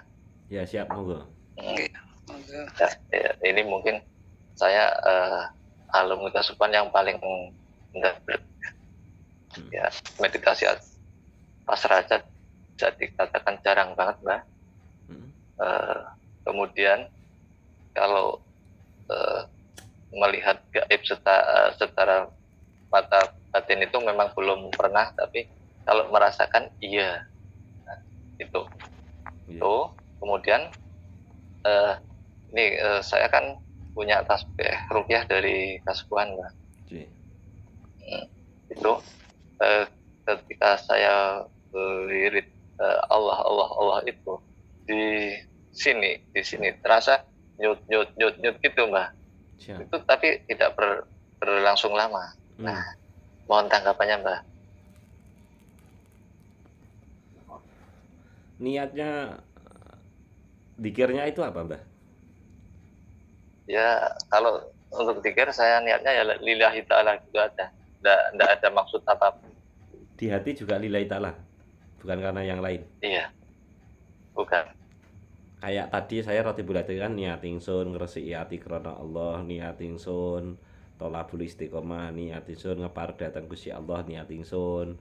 Ya, siap, monggo. Nggih, monggo. Ya, ini mungkin saya alumni Kasupan yang paling enggak ya, meditasi pasrah aja bisa dikatakan jarang banget, Mbak. Kemudian kalau melihat gaib secara mata batin itu memang belum pernah, tapi kalau merasakan iya. Nah, itu. Kemudian ini saya kan punya tasbih ruqyah dari Kasuhan, Mbak. Itu ketika saya lirik Allah itu di sini terasa nyut gitu, Mbak. Siap. Itu tapi tidak berlangsung lama. Nah, mohon tanggapannya, Mbak. Niatnya dikirnya itu apa, Mbak? Ya, kalau untuk dikir saya niatnya ya lillahi ta'ala gitu aja. Nggak ada maksud apa-apa. Di hati juga lillahi ta'ala, bukan karena yang lain. Iya. Bukan. Kayak tadi saya roti bulat kan niat ingsun ngresiki ati krana Allah, niat ingsun tolabul istiqomah, niat ingsun ngeparep dhateng Gusti Allah, niat ingsun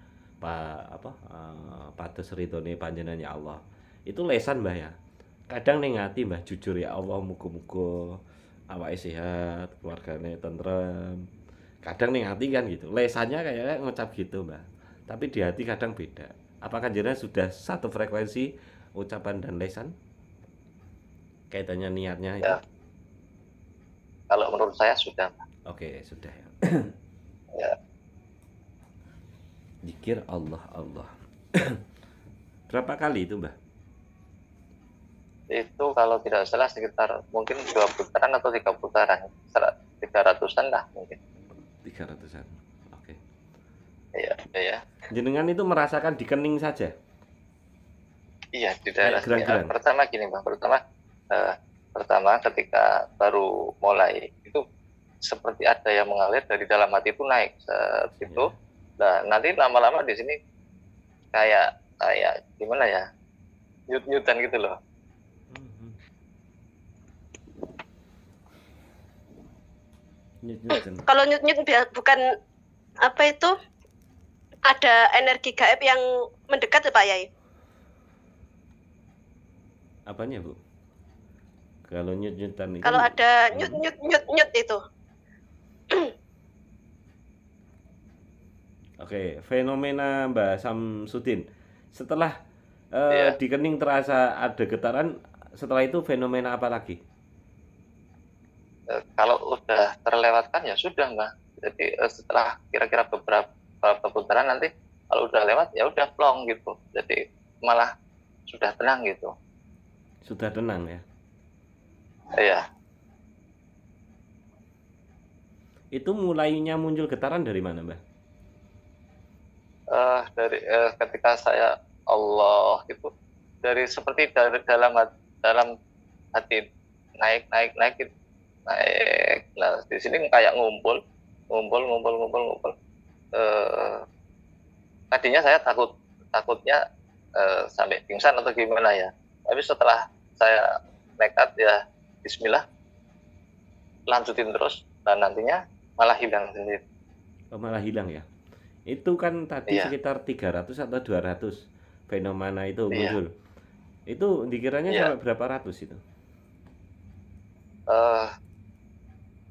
pados ridhone panjenengan ya Allah. Itu lesan, Mbah ya. Kadang ning ati, Mbah, jujur ya Allah, muga-muga awake sehat, keluargane tentrem. Kadang ning ati kan gitu. Lesannya kayak ngucap gitu, Mbah. Tapi di hati kadang beda. Apakah jenengan sudah satu frekuensi ucapan dan lesan? Kaitannya niatnya itu. Ya. Kalau menurut saya sudah. Oke, sudah ya. Ya. Zikir Allah. Berapa kali itu, Mbah? Itu kalau tidak salah sekitar mungkin 2 putaran atau 3 putaran. 300-an lah mungkin. 300-an. Oke. Iya. Jenengan itu merasakan di kening saja? Iya, di daerah sini. Gerak-gerak. Pertama gini, Bang. Pertama ketika baru mulai itu seperti ada yang mengalir dari dalam hati itu naik itu. Nah, nanti lama-lama di sini kayak gimana ya? Nyut-nyutan gitu loh. Nyut-nyut. Kalau nyut-nyut bukan apa itu, ada energi gaib yang mendekat ya Pak Yai. Apanya, Bu? Kalau nyut-nyutan itu Kalau ada nyut itu. Oke, fenomena Mbak Samsudin. Setelah Iya. di kening terasa ada getaran, setelah itu fenomena apa lagi? Kalau udah terlewatkan ya sudah Mbak. Jadi setelah kira-kira beberapa putaran nanti kalau udah lewat ya udah plong gitu. Jadi malah sudah tenang gitu. Sudah tenang ya. Iya. Itu mulainya muncul getaran dari mana, Mbak? Dari ketika saya Allah gitu, dari seperti dari dalam hati naik. Nah di sini kayak ngumpul. Tadinya saya takutnya sampai pingsan atau gimana ya. Tapi setelah saya nekat ya Bismillah, lanjutin terus dan nantinya malah hilang sendiri. Oh, malah hilang ya. Itu kan tadi Iya. sekitar 300 atau 200 fenomena itu Iya. muncul. Itu dikiranya Iya. sampai berapa ratus itu?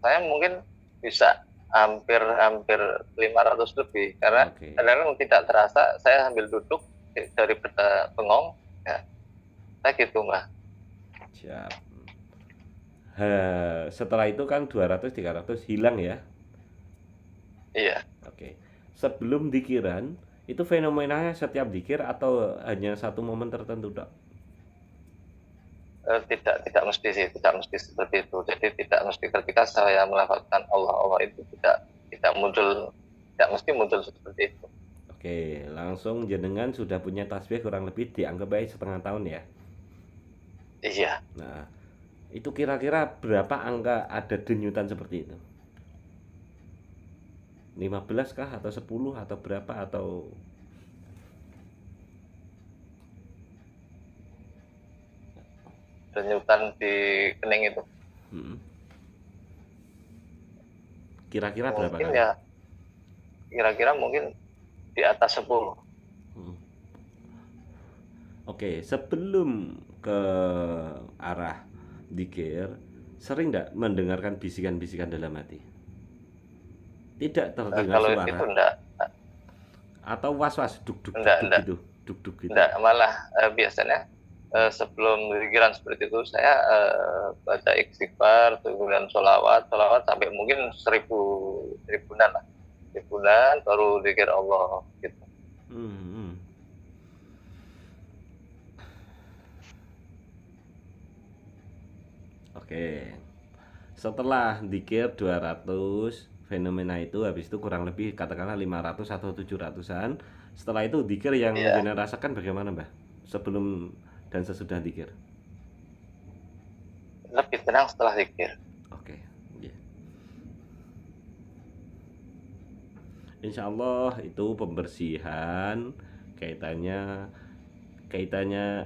Saya mungkin bisa hampir 500 lebih karena Oke. kadang-kadang tidak terasa saya sambil duduk dari bengong ya saya gitu Mbak. Siap. Setelah itu kan 200-300 hilang ya. Iya. Oke. Sebelum dikiran, itu fenomenanya setiap dikir atau hanya satu momen tertentu, Dok? Tidak mesti sih, tidak mesti seperti itu. Jadi tidak mesti ketika saya melafalkan Allah itu tidak mesti muncul seperti itu. Oke, langsung jenengan sudah punya tasbih kurang lebih dianggap baik setengah tahun ya. Iya. Nah, itu kira-kira berapa angka ada denyutan seperti itu? 15 kah atau 10 atau berapa atau Denyutan di kening itu kira-kira berapa mungkin kali? ya kira-kira mungkin di atas 10. Oke, sebelum ke arah dikir, sering tidak mendengarkan bisikan-bisikan dalam hati? Tidak terdengar Kalau suara itu enggak atau was-was duk-duk Enggak. gitu, duk-duk gitu. Enggak, malah biasanya sebelum pikiran seperti itu saya baca istighfar, kemudian sholawat sampai mungkin ribuan lah, baru zikir Allah gitu. Oke, setelah dikir 200 fenomena itu, habis itu kurang lebih katakanlah 500 atau 700-an. Setelah itu dikir yang jenengan rasakan bagaimana, Mbah? Sebelum dan sesudah dikir. Lebih tenang setelah zikir. Oke, yeah. Insya Allah itu pembersihan kaitannya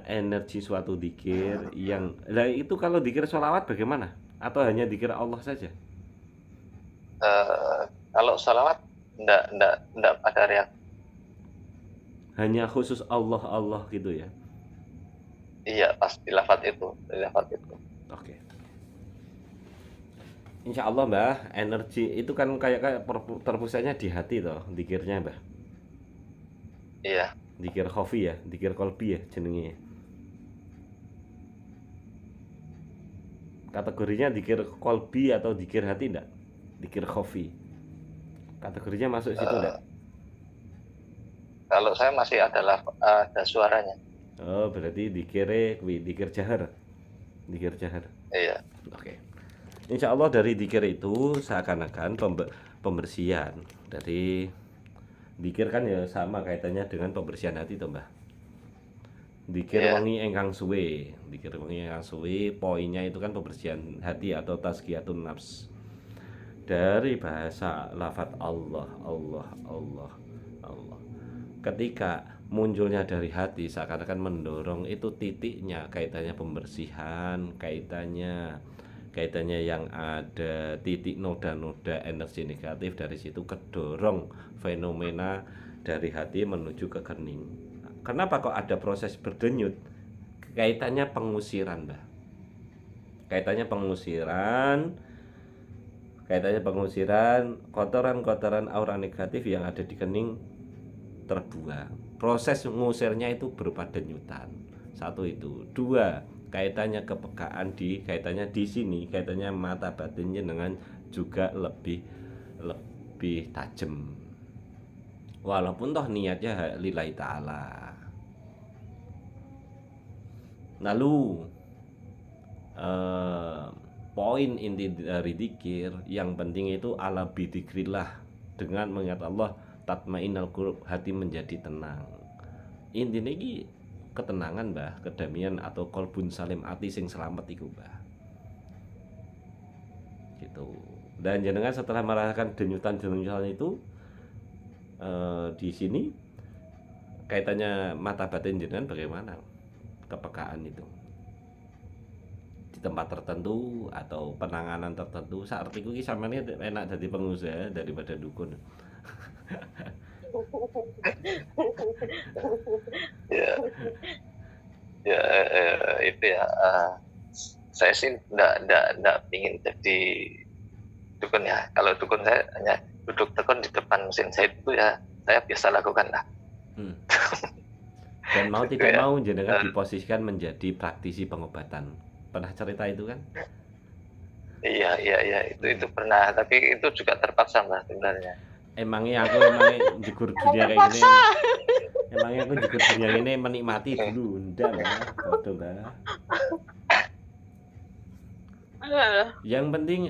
energi suatu dikir yang lah itu. Kalau dikir sholawat bagaimana? Atau hanya dikir Allah saja? Kalau sholawat enggak ada reaksi. Hanya khusus Allah gitu ya? Iya, pas di lafaz itu. Oke. Insya Allah Mbah, energi itu kan kayak terpusatnya di hati toh, dikirnya Mbah. Iya. Dikir khofi ya, dikir kolbi ya jenenge. Kategorinya dikir kolbi atau dikir hati enggak? Dikir khofi. Kategorinya masuk situ enggak? Kalau saya masih ada suaranya. Oh, berarti dikir jahar. Dikir jahar. Iya. Oke. Insya Allah dari dikir itu seakan-akan pembersihan. Dari dikir kan ya sama kaitannya dengan pembersihan hati toh, Mbah. Dikir wengi engkang suwe. Dikir wengi engkang suwe, poinnya itu kan pembersihan hati atau tazkiyatun nafs. Dari bahasa lafaz Allah. Ketika munculnya dari hati seakan-akan mendorong itu titiknya, kaitannya pembersihan, kaitannya kaitannya yang ada titik noda-noda energi negatif, dari situ kedorong fenomena dari hati menuju ke kening. Kenapa kok ada proses berdenyut? Kaitannya pengusiran, Mbak. Kaitannya pengusiran kotoran-kotoran aura negatif yang ada di kening terbuang. Proses ngusirnya itu berupa denyutan. Satu itu. Dua, kaitannya kepekaan kaitannya di sini, kaitannya mata batinnya dengan juga lebih tajam. Walaupun toh niatnya lillahi ta'ala. Lalu poin inti dari dzikir yang penting itu ala bidzikrillah, dengan mengingat Allah tatmainnal qulub, hati menjadi tenang. Intinya ini ketenangan, Mbah, kedamaian atau kolbun salim, ati sing selamat iku, Mbah. Gitu. Dan jenengan setelah merasakan denyutan itu di sini kaitannya mata batin jenengan bagaimana? Kepekaan itu di tempat tertentu atau penanganan tertentu. Saat itu sampeyan enak jadi pengusaha daripada dukun. Itu ya, saya sih enggak ingin jadi dukun ya. Kalau dukun saya hanya duduk tekun di depan mesin saya, itu ya saya biasa lakukan lah. Dan mau tidak mau jenengan diposisikan menjadi praktisi pengobatan. Pernah cerita itu kan? Iya, itu pernah, tapi itu juga terpaksa, Mbak, sebenarnya. Emangnya aku jegur dunia kayak gini. Emangnya aku jegur dunia ini menikmati dulu, enggak lah, bodoh lah. Yang penting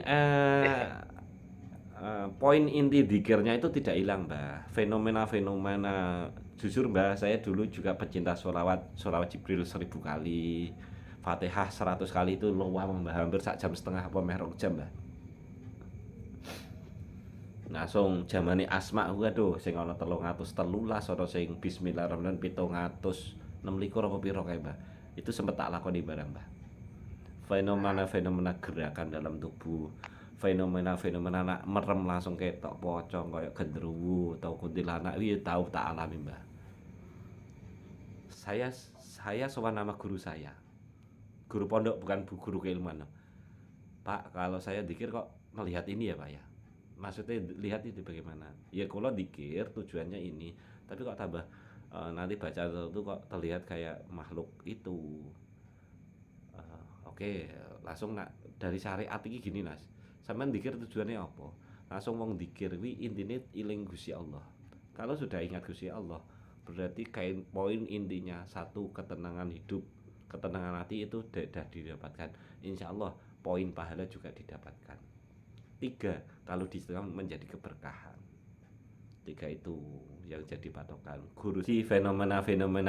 poin inti dzikirnya itu tidak hilang, Mbak. Fenomena jujur, Mbak, saya dulu juga pecinta sholawat Jibril 1000 kali, Fatihah 100 kali, itu luwih, Mbak, hampir sak jam setengah apa meh 2 jam, Mbak. Langsung zamane Asma ku aduh sing ana 313 ana sing bismillahirrahmanirrahim 726 apa piro kae, Mbak. Itu sempet tak lakoni barang, Mbak. Fenomena gerakan dalam tubuh, fenomena nak merem langsung ketok pocong kayak gendruwo atau kuntilanak, iki tahu tak alami, Mbak. Saya sowan nama guru saya. Guru pondok, bukan guru keilmuan. Pak, kalau saya dzikir kok melihat ini ya, Pak ya. Maksudnya lihat itu bagaimana? Ya kalau dzikir tujuannya ini, tapi kok tambah nanti baca itu kok terlihat kayak makhluk itu. Oke, langsung nak dari syariat iki gini, Mas. Sampeyan dzikir tujuannya apa? Langsung wong dzikir kuwi intine eling Gusti Allah. Kalau sudah ingat Gusti Allah, berarti kain poin intinya satu, ketenangan hidup, ketenangan hati itu sudah didapatkan. Insya Allah poin pahala juga didapatkan. 3, kalau diistilah menjadi keberkahan. 3 itu yang jadi patokan. Guru si fenomena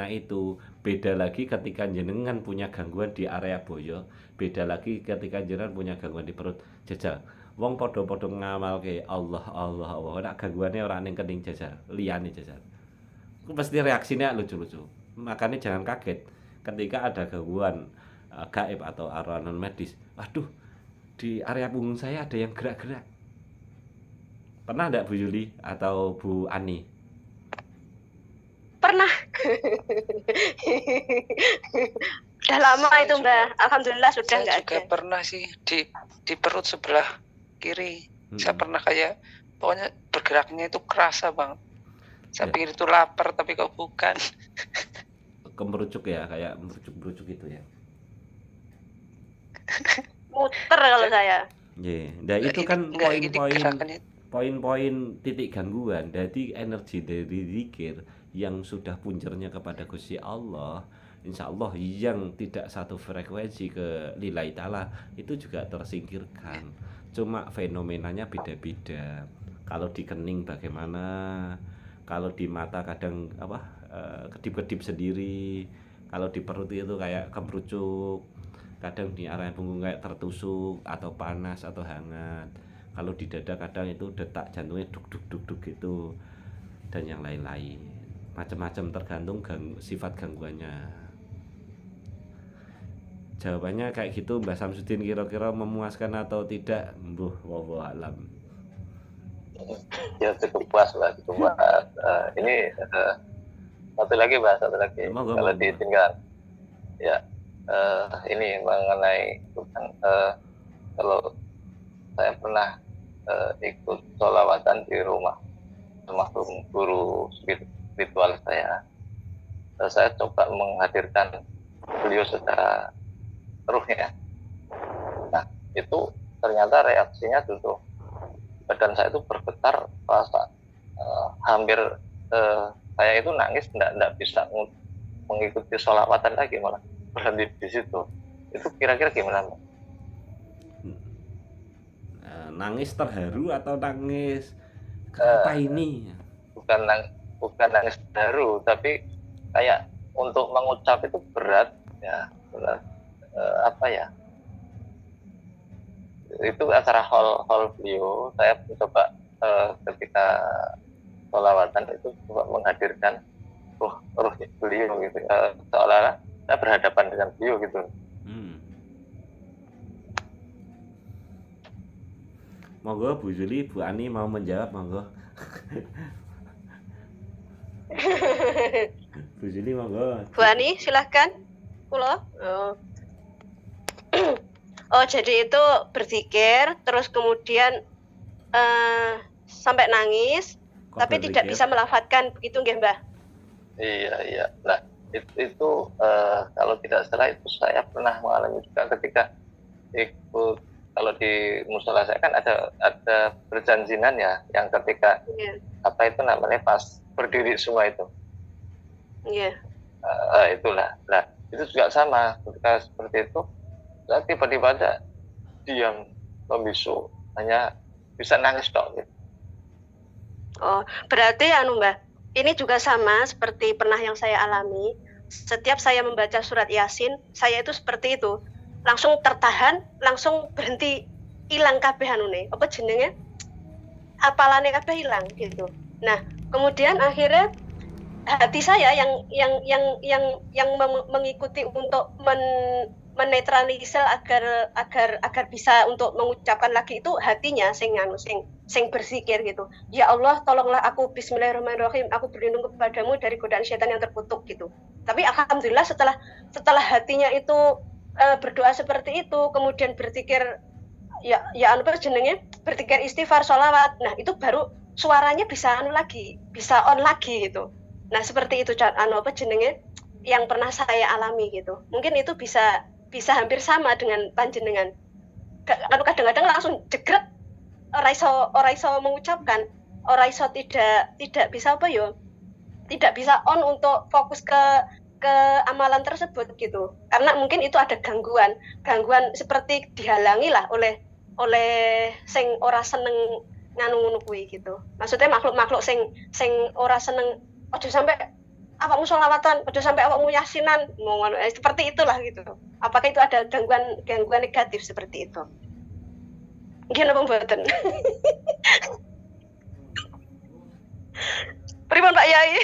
itu beda lagi ketika jenengan punya gangguan di area boyo, beda lagi ketika jenengan punya gangguan di perut. Jajal, wong podo-podo ngamal ke Allah, ora gangguannya orang ning kening jajal, liyane jajal. Ku pasti reaksinya lucu-lucu. Makanya jangan kaget ketika ada gangguan gaib atau arwah non medis. Waduh, di area punggung saya ada yang gerak-gerak. Pernah enggak Bu Yuli atau Bu Ani? Pernah. Udah lama Saya itu, Mbak. Alhamdulillah sudah Saya enggak juga ada. pernah sih di perut sebelah kiri. Saya pernah kayak pokoknya bergeraknya itu kerasa banget. Saya Ya. pikir itu lapar tapi kok bukan. Kemerucuk ya, kayak merucuk-merucuk gitu ya. Muter kalau saya. Iya, nah itu kan Enggak, ini poin-poin gerakannya poin-poin titik gangguan. Jadi energi dari zikir yang sudah puncernya kepada Gusti Allah, insya Allah yang tidak satu frekuensi ke lillahi ta'ala itu juga tersingkirkan. Cuma fenomenanya beda-beda. Kalau di kening bagaimana, kalau di mata kadang kedip-kedip sendiri, kalau di perut itu kayak kemerucuk, kadang di area punggung kayak tertusuk atau panas atau hangat, kalau di dada kadang itu detak jantungnya duk gitu, dan yang lain-lain macam-macam tergantung sifat gangguannya. Jawabannya kayak gitu Mbah Samsudin, kira-kira memuaskan atau tidak? Wallahu alam. Ya cukup puas lah, cukup puas. Ini satu lagi Mbak, satu lagi. Monggo, Kalau monggo. ditinggal, ya ini mengenai kalau saya pernah ikut sholawatan di rumah guru spiritual saya. Saya coba menghadirkan beliau secara ruhnya. Nah, itu ternyata reaksinya justru badan saya itu bergetar, rasa hampir saya itu nangis, enggak bisa mengikuti sholawatan lagi, malah berhenti di situ. Itu kira-kira gimana, Mbak? Nangis terharu atau nangis kenapa ini? Bukan nangis baru, tapi kayak untuk mengucap itu berat ya, berat. Apa ya, itu antara hall beliau. Saya mencoba ketika sholawatan itu coba menghadirkan ruh beliau gitu, seolah-olah saya berhadapan dengan beliau gitu. Monggo Bu Juli, Bu Ani mau menjawab, monggo. Bu Juli monggo. Bu Ani silahkan. Kulo. Oh, jadi itu berzikir terus kemudian sampai nangis. Kok Tapi berzikir? tidak bisa melafadzkan begitu nggih, Mbah? Iya. Nah, itu kalau tidak salah itu saya pernah mengalami juga ketika ikut, kalau di musola saya kan ada berjanjinan ya, yang ketika apa itu namanya pas berdiri semua itu. Iya. Itulah. Nah, itu juga sama, ketika seperti itu saya tiba-tiba aja diam, membisu, hanya bisa nangis tok gitu. Oh, berarti Mbah, ini juga sama seperti pernah yang saya alami. Setiap saya membaca surat Yasin, saya itu seperti itu. Langsung tertahan, langsung berhenti, hilang kabeh anune. Apa jenenge? Apalane kabeh hilang gitu. Nah, kemudian akhirnya hati saya yang mengikuti untuk menetralisir agar bisa untuk mengucapkan lagi itu hatinya sing berzikir gitu. Ya Allah, tolonglah aku, bismillahirrahmanirrahim, aku berlindung kepadamu dari godaan setan yang terkutuk gitu. Tapi alhamdulillah setelah hatinya itu berdoa seperti itu, kemudian berzikir berzikir istighfar, sholawat. Nah, itu baru suaranya bisa bisa on lagi gitu. Nah, seperti itu yang pernah saya alami gitu. Mungkin itu bisa hampir sama dengan panjenengan. Kadang-kadang langsung jegrek, ora iso mengucapkan, ora iso tidak bisa tidak bisa on untuk fokus ke amalan tersebut gitu, karena mungkin itu ada gangguan seperti dihalangi lah oleh sing ora seneng ngono kuwi gitu. Maksudnya makhluk sing ora seneng, ojo sampai awakmu sholawatan, ojo sampai awakmu yasinan, seperti itulah gitu. Apakah itu ada gangguan negatif seperti itu? Gimana pembuatan? Pripun Pak Yai?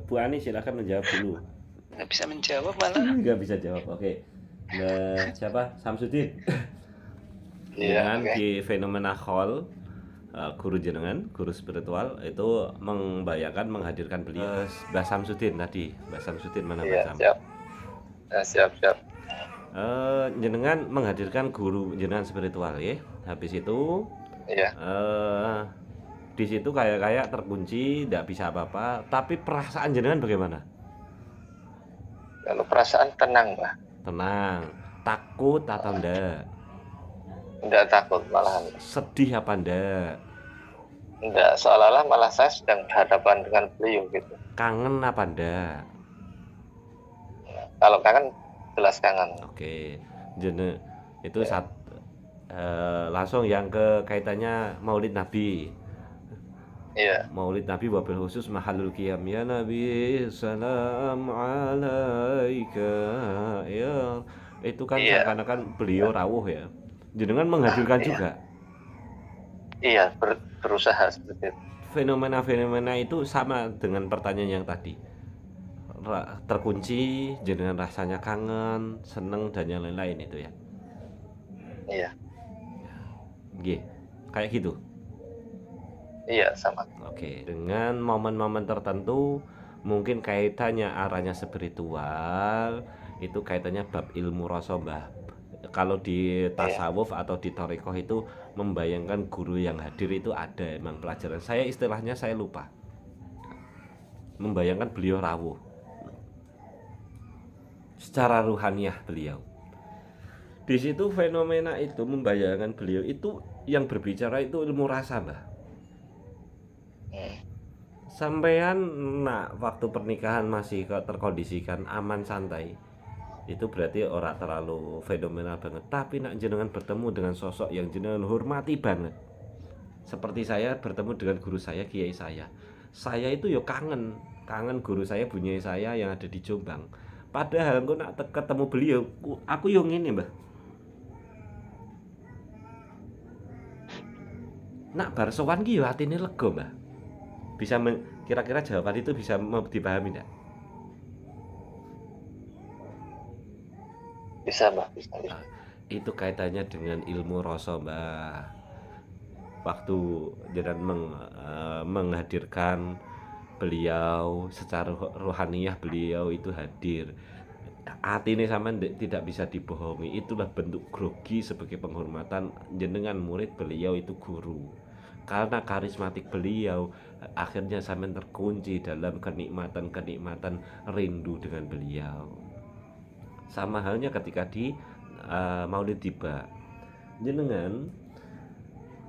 Bu Ani silakan menjawab dulu. Nggak bisa menjawab malah. Nggak bisa jawab, oke. Nah, siapa? Samsudin. Iya, Dengan di fenomena hall, guru jenengan, guru spiritual itu membayangkan menghadirkan beliau. Mbah Samsudin tadi, Mbah Samsudin mana Mbah Sam? Siap. Jenengan menghadirkan guru jenengan spiritual ya. Habis itu, di situ kayak terkunci, tidak bisa apa-apa. Tapi perasaan jenengan bagaimana? Kalau perasaan tenang, Mbak. Tenang. Takut atau enggak? Enggak takut, malahan. Sedih apa enggak? Enggak, seolah-olah malah saya sedang berhadapan dengan beliau gitu. Kangen apa enggak? Kalau kangen, jelas kangen. Oke. Itu langsung yang ke kaitannya Maulid Nabi. Iya. Maulid Nabi wabil khusus mahalul qiyam ya Nabi salam alaika ya. Itu kan seakan-akan beliau rawuh ya. Jenengan menghadirkan juga. Iya, berusaha seperti itu. Fenomena-fenomena itu sama dengan pertanyaan yang tadi. terkunci, jenengan rasanya kangen, seneng dan yang lain-lain itu ya. Iya, Nggih, kayak gitu. iya sama. Oke, dengan momen-momen tertentu mungkin kaitannya arahnya spiritual, itu kaitannya bab ilmu rasa, Mbah. Kalau di tasawuf atau di thariqah itu membayangkan guru yang hadir itu ada emang pelajaran. Saya istilahnya saya lupa. Membayangkan beliau rawuh. Secara ruhaniah beliau. Di situ fenomena itu membayangkan beliau itu yang berbicara itu ilmu rasa, Mbah. Sampean waktu pernikahan masih terkondisikan aman santai, itu berarti orang terlalu fenomenal banget. Tapi nak jenengan bertemu dengan sosok yang jenengan hormati banget, seperti saya bertemu dengan guru saya, kiai saya itu yo kangen guru saya, bunyai saya yang ada di Jombang. Padahal aku nak ketemu beliau, aku yo ngene, Mbah. Nak bar sowan ki yo atine lega, Mbah. Bisa kira-kira jawaban itu bisa dipahami enggak? Bisa, Mbak, bisa. Itu kaitannya dengan ilmu rasa, Mbah. Waktu jenengan menghadirkan beliau secara rohaniah, beliau itu hadir. Hati ini sampean tidak bisa dibohongi. Itulah bentuk grogi sebagai penghormatan jenengan murid beliau itu guru. Karena karismatik beliau, akhirnya sampean terkunci dalam kenikmatan rindu dengan beliau. Sama halnya ketika di Maulid tiba, jenengan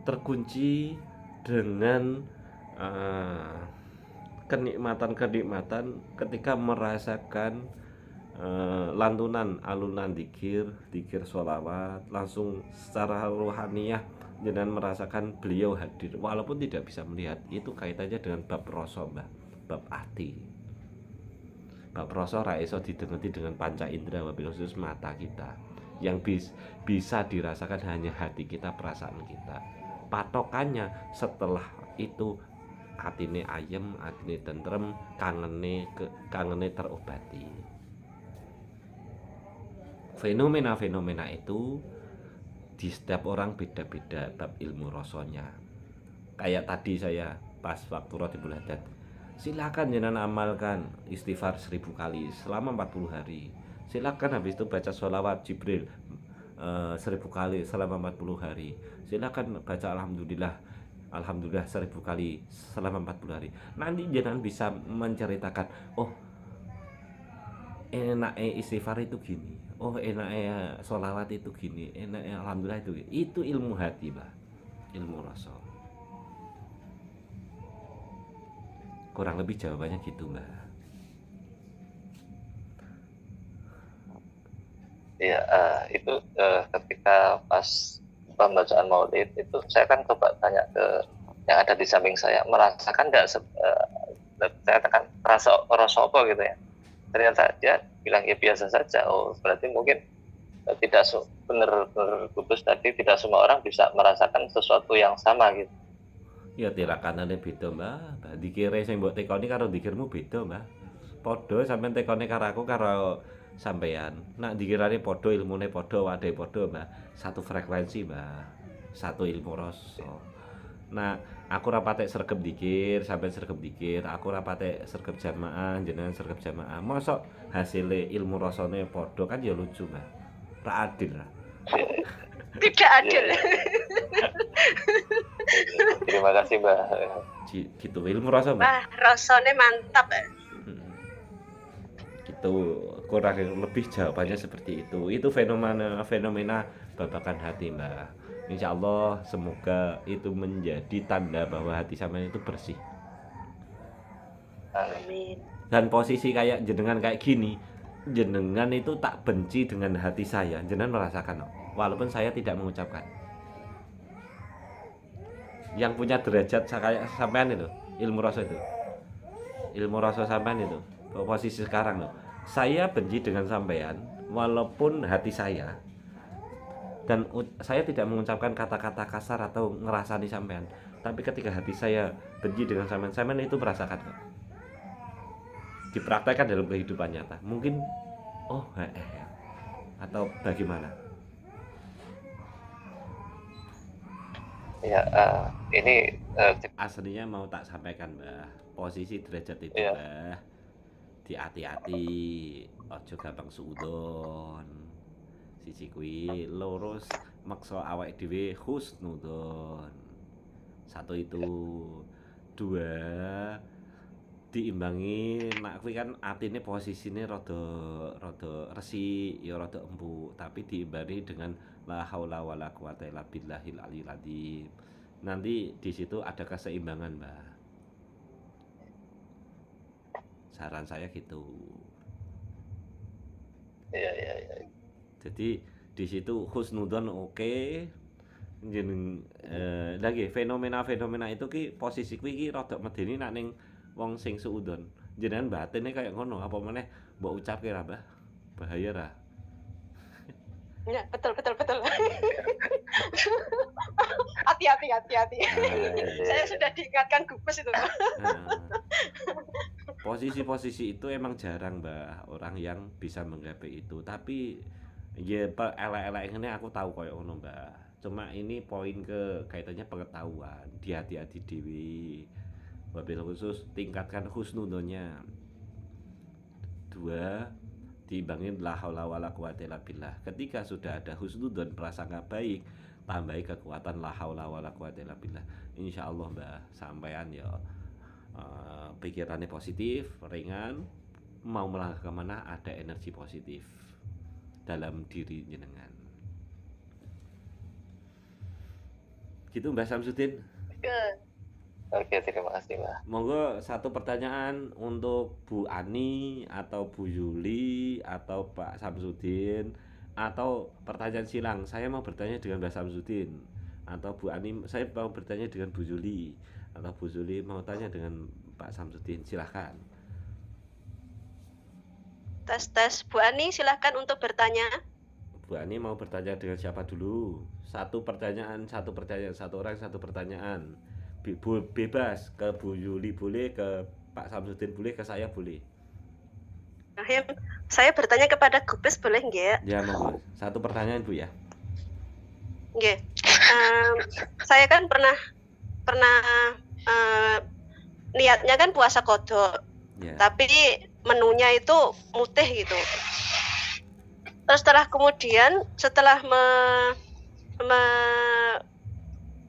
terkunci dengan kenikmatan ketika merasakan lantunan alunan dikir sholawat, langsung secara rohaniah jenengan merasakan beliau hadir walaupun tidak bisa melihat. Itu kaitannya dengan bab rasa, Mbah, bab hati. Bab rasa ra iso didengeti dengan panca indera, wabil khusus mata kita. Yang bisa dirasakan hanya hati kita, perasaan kita. Patokannya setelah itu atine ayem, atine tentrem, kangene terobati. Fenomena-fenomena itu di setiap orang beda-beda bab ilmu rasanya. Kayak tadi saya pas waktu Rotibul Haddad, silakan jenengan amalkan istighfar 1000 kali selama 40 hari. Silakan habis itu baca sholawat Jibril 1000 kali selama 40 hari. Silakan baca alhamdulillah 1000 kali selama 40 hari. Nanti jenengan bisa menceritakan, oh enaknya istighfar itu gini, oh enaknya sholawat itu gini, enaknya alhamdulillah itu gini. Itu ilmu hati, Mbak, ilmu rasa. Kurang lebih jawabannya gitu, Mbak. Iya, itu ketika pas pembacaan Maulid itu saya kan coba tanya ke yang ada di samping saya, merasakan nggak saya tekan rasa apa gitu ya. Ternyata dia bilang ya biasa saja. Oh, berarti mungkin tidak benar-benar kudus tadi, tidak semua orang bisa merasakan sesuatu yang sama gitu. Ya tirakanane beda, Mbak. Dikire sing mbok tekoni karo dikirmu beda, Mbak. Padha sampean tekone karo aku karo sampean. Nak dikirane padha, ilmune padha, wadehe padha, Mbak. Satu frekuensi, Mbak. Satu ilmu rasa. Nah, aku ra patek sregep dikir, sampean sregep dikir, aku ra patek sregep jamaah, jenengan sregep jamaah. Mosok hasile ilmu rasane padha kan ya lucu, Mbak. Ra adil ra. Tidak adil. Terima kasih, Mbak. Gitu ilmu rasa, Mbak. Wah, rasanya mantap. Gitu, kurang lebih jawabannya seperti itu. Itu fenomena babakan hati, Mbak. Insya Allah semoga itu menjadi tanda bahwa hati sampean itu bersih. Amin. Dan posisi kayak jenengan kayak gini, jenengan itu tak benci dengan hati saya, jenengan merasakan, walaupun saya tidak mengucapkan. Yang punya derajat kayak sampean itu, ilmu rasa itu, ilmu rasa sampean itu, posisi sekarang loh. Saya benci dengan sampean, walaupun hati saya, dan saya tidak mengucapkan kata-kata kasar atau ngerasani sampean. Tapi ketika hati saya benci dengan sampean, sampean itu merasakan kok. dipraktekkan dalam kehidupan nyata. Mungkin atau bagaimana? Ya, ini Aslinya mau tak sampaikan, Mbah. Posisi derajat itu, ya, Mbah. Hati-hati, ojo gampang suudon. Siji kuwi, loro maksa awake dhewe husnudon. Satu itu, dua diimbangi nak kuwi kan atine posisine rada resik ya rada empuk, tapi diimbangi dengan la haula wala quwata illa billahil aliyil azim. Nanti di situ ada keseimbangan, Mbak. Saran saya gitu. ya. Jadi di situ husnudon oke. Jeneng lagi fenomena itu ki posisi kuwi ki rada medeni nak ning wong sing suudon. Jenengan batine kayak ngono apa meneh mbok ucapke ra, Mbah? Bahaya ra? Ya, betul. Hati-hati. Saya sudah diingatkan gugus itu. Posisi-posisi itu emang jarang, Mbah, orang yang bisa menggapai itu. Tapi ya elek-elek ngene aku tahu koyo ngono, Mbah. Cuma ini poin ke kaitannya pengetahuan, hati-hati dewi. Wabil khusus tingkatkan husnudonnya. Dua, diimbangin la haula wala quwata illa billah. Ketika sudah ada husnudon prasangka baik, tambahi kekuatan la haula wala quwata illa billah. Insyaallah, Mbah, sampean ya pikirannya positif, ringan, mau melangkah kemana ada energi positif dalam diri jenengan. Gitu, Mbah Samsudin. Oke, terima kasih, Mbak. Monggo satu pertanyaan untuk Bu Ani atau Bu Yuli atau Pak Samsudin, atau pertanyaan silang. Saya mau bertanya dengan Mbah Samsudin, atau Bu Ani saya mau bertanya dengan Bu Yuli, atau Bu Yuli mau tanya dengan Pak Samsudin. Silahkan. Tes. Bu Ani silahkan untuk bertanya. Bu Ani mau bertanya dengan siapa dulu? Satu pertanyaan, satu orang, satu pertanyaan. Bebas, ke Bu Yuli boleh, ke Pak Samsudin boleh, ke saya boleh. Saya bertanya kepada Gubes boleh nggak? Ya, monggo. Satu pertanyaan, Bu, ya. Nggih. Saya kan pernah niatnya kan puasa kodok, Ya. tapi menunya itu mutih gitu. Terus setelah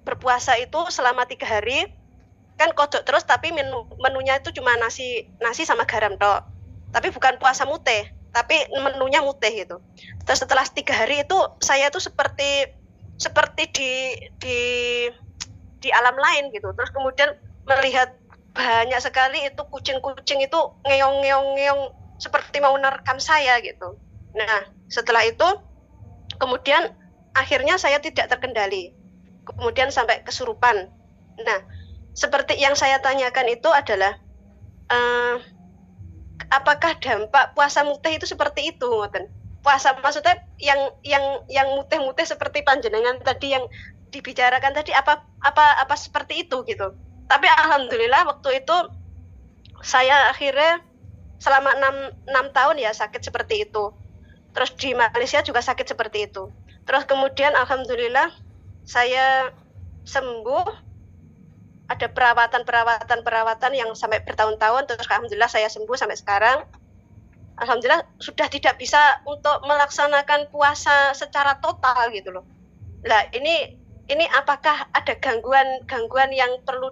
berpuasa itu selama 3 hari kan kodok terus, tapi menunya itu cuma nasi sama garam tok, tapi bukan puasa mutih, tapi menunya mutih gitu. Terus setelah 3 hari itu saya tuh seperti di alam lain gitu. Terus kemudian melihat banyak sekali itu kucing-kucing itu ngeong seperti mau menerkam saya gitu. Nah, setelah itu kemudian akhirnya saya tidak terkendali, kemudian sampai kesurupan. Nah, seperti yang saya tanyakan itu adalah apakah dampak puasa mutih itu seperti itu, ngoten? Puasa maksudnya yang mutih-mutih seperti panjenengan tadi yang dibicarakan tadi, apa seperti itu gitu. Tapi alhamdulillah waktu itu saya akhirnya selama 6 tahun ya sakit seperti itu. Terus di Malaysia juga sakit seperti itu. Terus kemudian alhamdulillah saya sembuh, ada perawatan yang sampai bertahun-tahun, terus alhamdulillah saya sembuh sampai sekarang. Alhamdulillah sudah tidak bisa untuk melaksanakan puasa secara total gitu loh. Nah, ini apakah ada gangguan yang perlu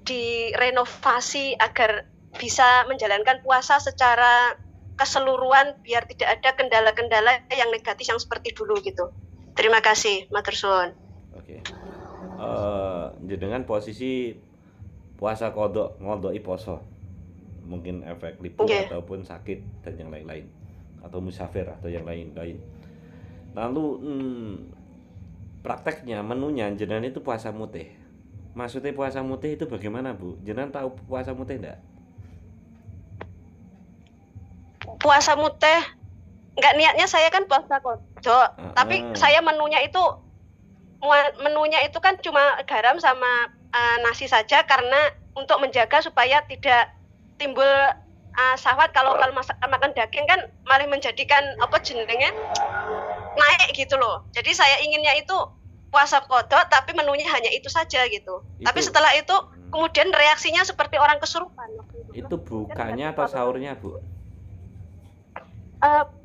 direnovasi agar bisa menjalankan puasa secara keseluruhan biar tidak ada kendala-kendala yang negatif yang seperti dulu gitu. Terima kasih, matur suwun. Oke. Jenengan posisi puasa kodok ngodoki poso. Mungkin efek libur ataupun sakit dan yang lain-lain, atau musafir atau yang lain-lain. Lalu prakteknya menunya jenengan itu puasa mutih. Maksudnya puasa mutih itu bagaimana, Bu? Jenengan tahu puasa mutih enggak? Puasa mutih enggak, niatnya saya kan puasa kodok, tapi saya menunya itu kan cuma garam sama nasi saja, karena untuk menjaga supaya tidak timbul syahwat kalau makan daging kan malah menjadikan apa jenenge naik gitu loh. Jadi saya inginnya itu puasa qadha tapi menunya hanya itu saja gitu. Tapi setelah itu kemudian reaksinya seperti orang kesurupan. Itu bukanya atau sahurnya, Bu?